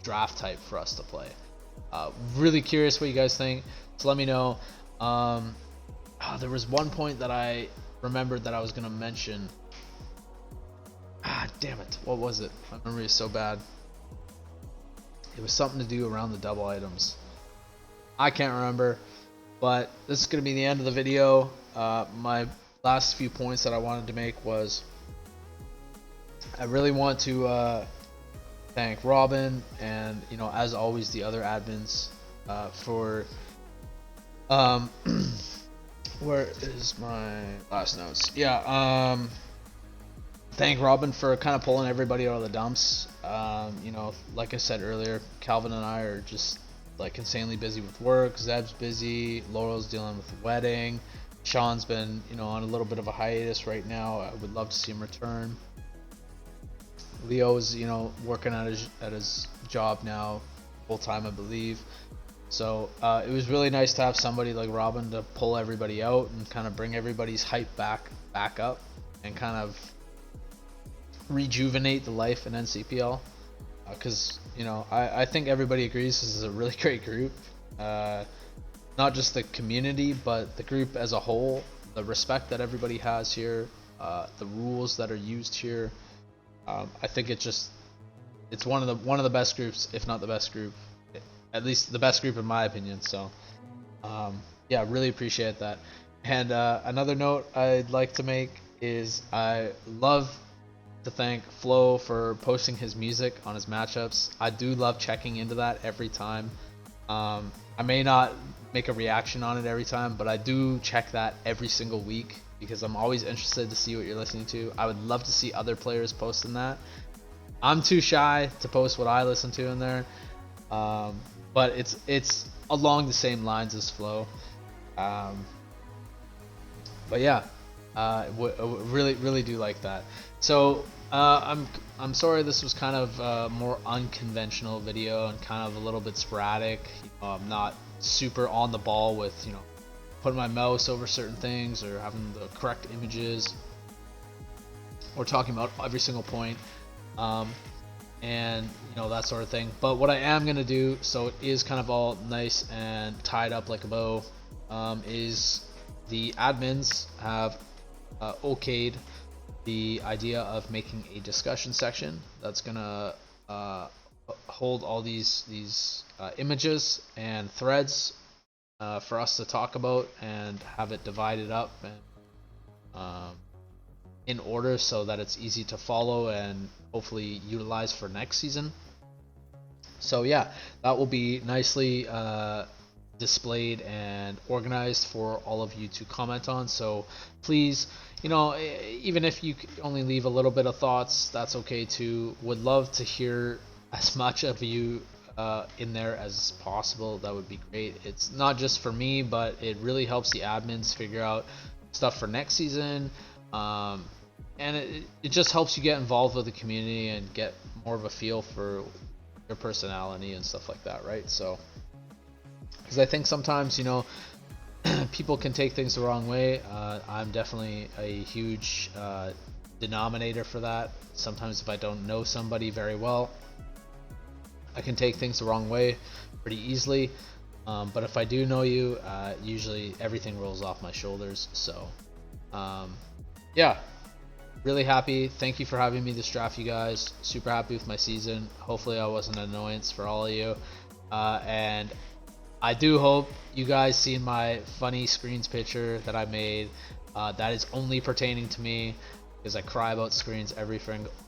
draft type for us to play. Really curious what you guys think, so let me know. There was one point that I remembered that I was gonna mention. Damn it, what was it? My memory is so bad. It was something to do around the double items. I can't remember, but this is gonna be the end of the video. My last few points that I wanted to make was I really want to thank Robin and, as always, the other admins for where is my last notes? Thank Robin for kind of pulling everybody out of the dumps. Like I said earlier, Calvin and I are just like insanely busy with work. Zeb's busy, Laurel's dealing with the wedding, Sean's been on a little bit of a hiatus right now. I would love to see him return. Leo's working at his job now full time, I believe. So it was really nice to have somebody like Robin to pull everybody out and kind of bring everybody's hype back up and kind of rejuvenate the life in NCPL, because I think everybody agrees this is a really great group, not just the community but the group as a whole, the respect that everybody has here, the rules that are used here. I think it's one of the best groups, if not the best group, at least the best group in my opinion. So yeah, really appreciate that. And another note I'd like to make is I love to thank Flo for posting his music on his matchups. I do love checking into that every time. I may not make a reaction on it every time, but I do check that every single week because I'm always interested to see what you're listening to. I would love to see other players posting that. I'm too shy to post what I listen to in there, but it's along the same lines as Flo. But yeah, really do like that. So I'm sorry this was kind of a more unconventional video and kind of a little bit sporadic. I'm not super on the ball with putting my mouse over certain things or having the correct images or talking about every single point, and that sort of thing. But what I am gonna do, so it is kind of all nice and tied up like a bow, is the admins have okayed the idea of making a discussion section that's gonna hold all these images and threads for us to talk about, and have it divided up and in order so that it's easy to follow and hopefully utilize for next season. So yeah, that will be nicely displayed and organized for all of you to comment on. So please, even if you only leave a little bit of thoughts, that's okay too. Would love to hear as much of you in there as possible. That would be great. It's not just for me, but it really helps the admins figure out stuff for next season. And it just helps you get involved with the community and get more of a feel for your personality and stuff like that, right? So, because I think sometimes, people can take things the wrong way. I'm definitely a huge denominator for that. Sometimes if I don't know somebody very well, I can take things the wrong way pretty easily. But if I do know you, usually everything rolls off my shoulders. So, yeah. Really happy. Thank you for having me this draft, you guys. Super happy with my season. Hopefully I wasn't an annoyance for all of you. And I do hope you guys seen my funny screens picture that I made. That is only pertaining to me, because I cry about screens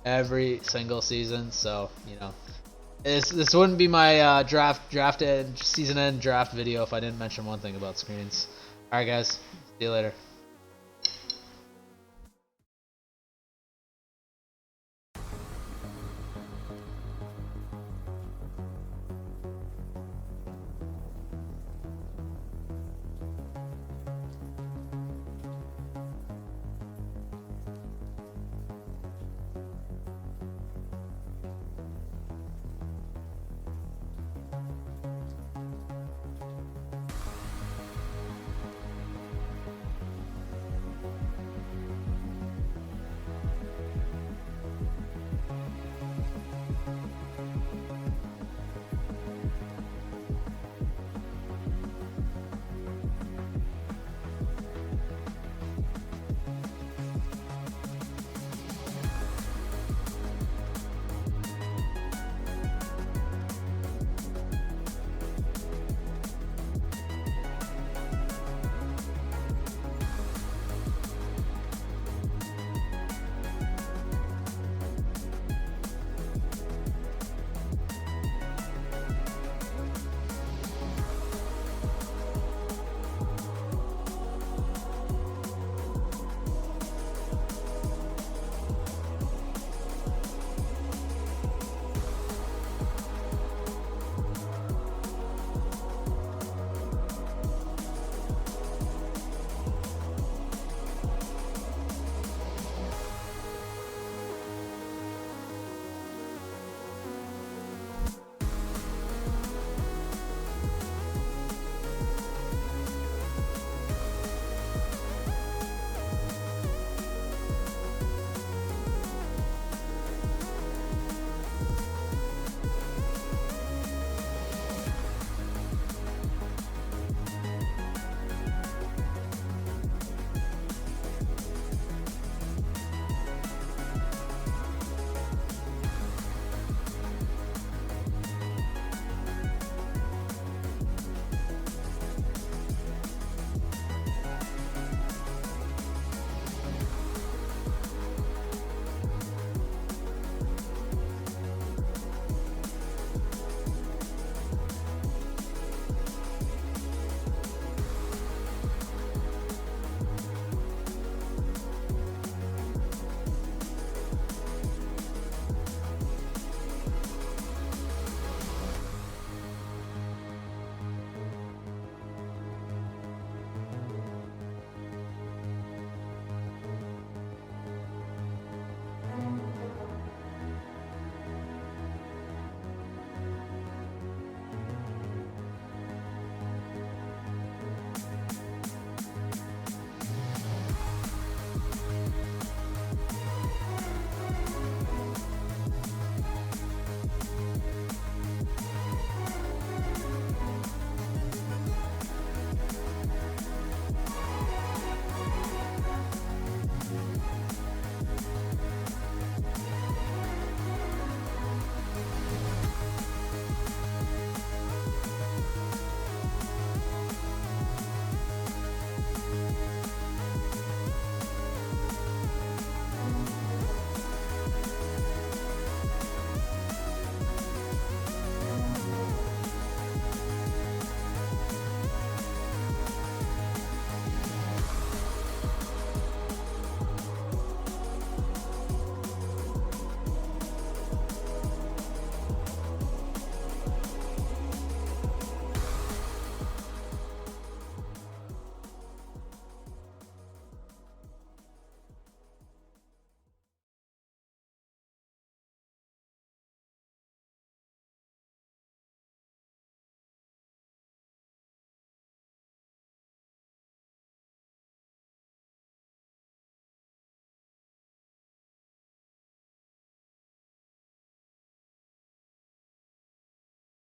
every single season. So, this wouldn't be my season end draft video if I didn't mention one thing about screens. Alright guys, see you later.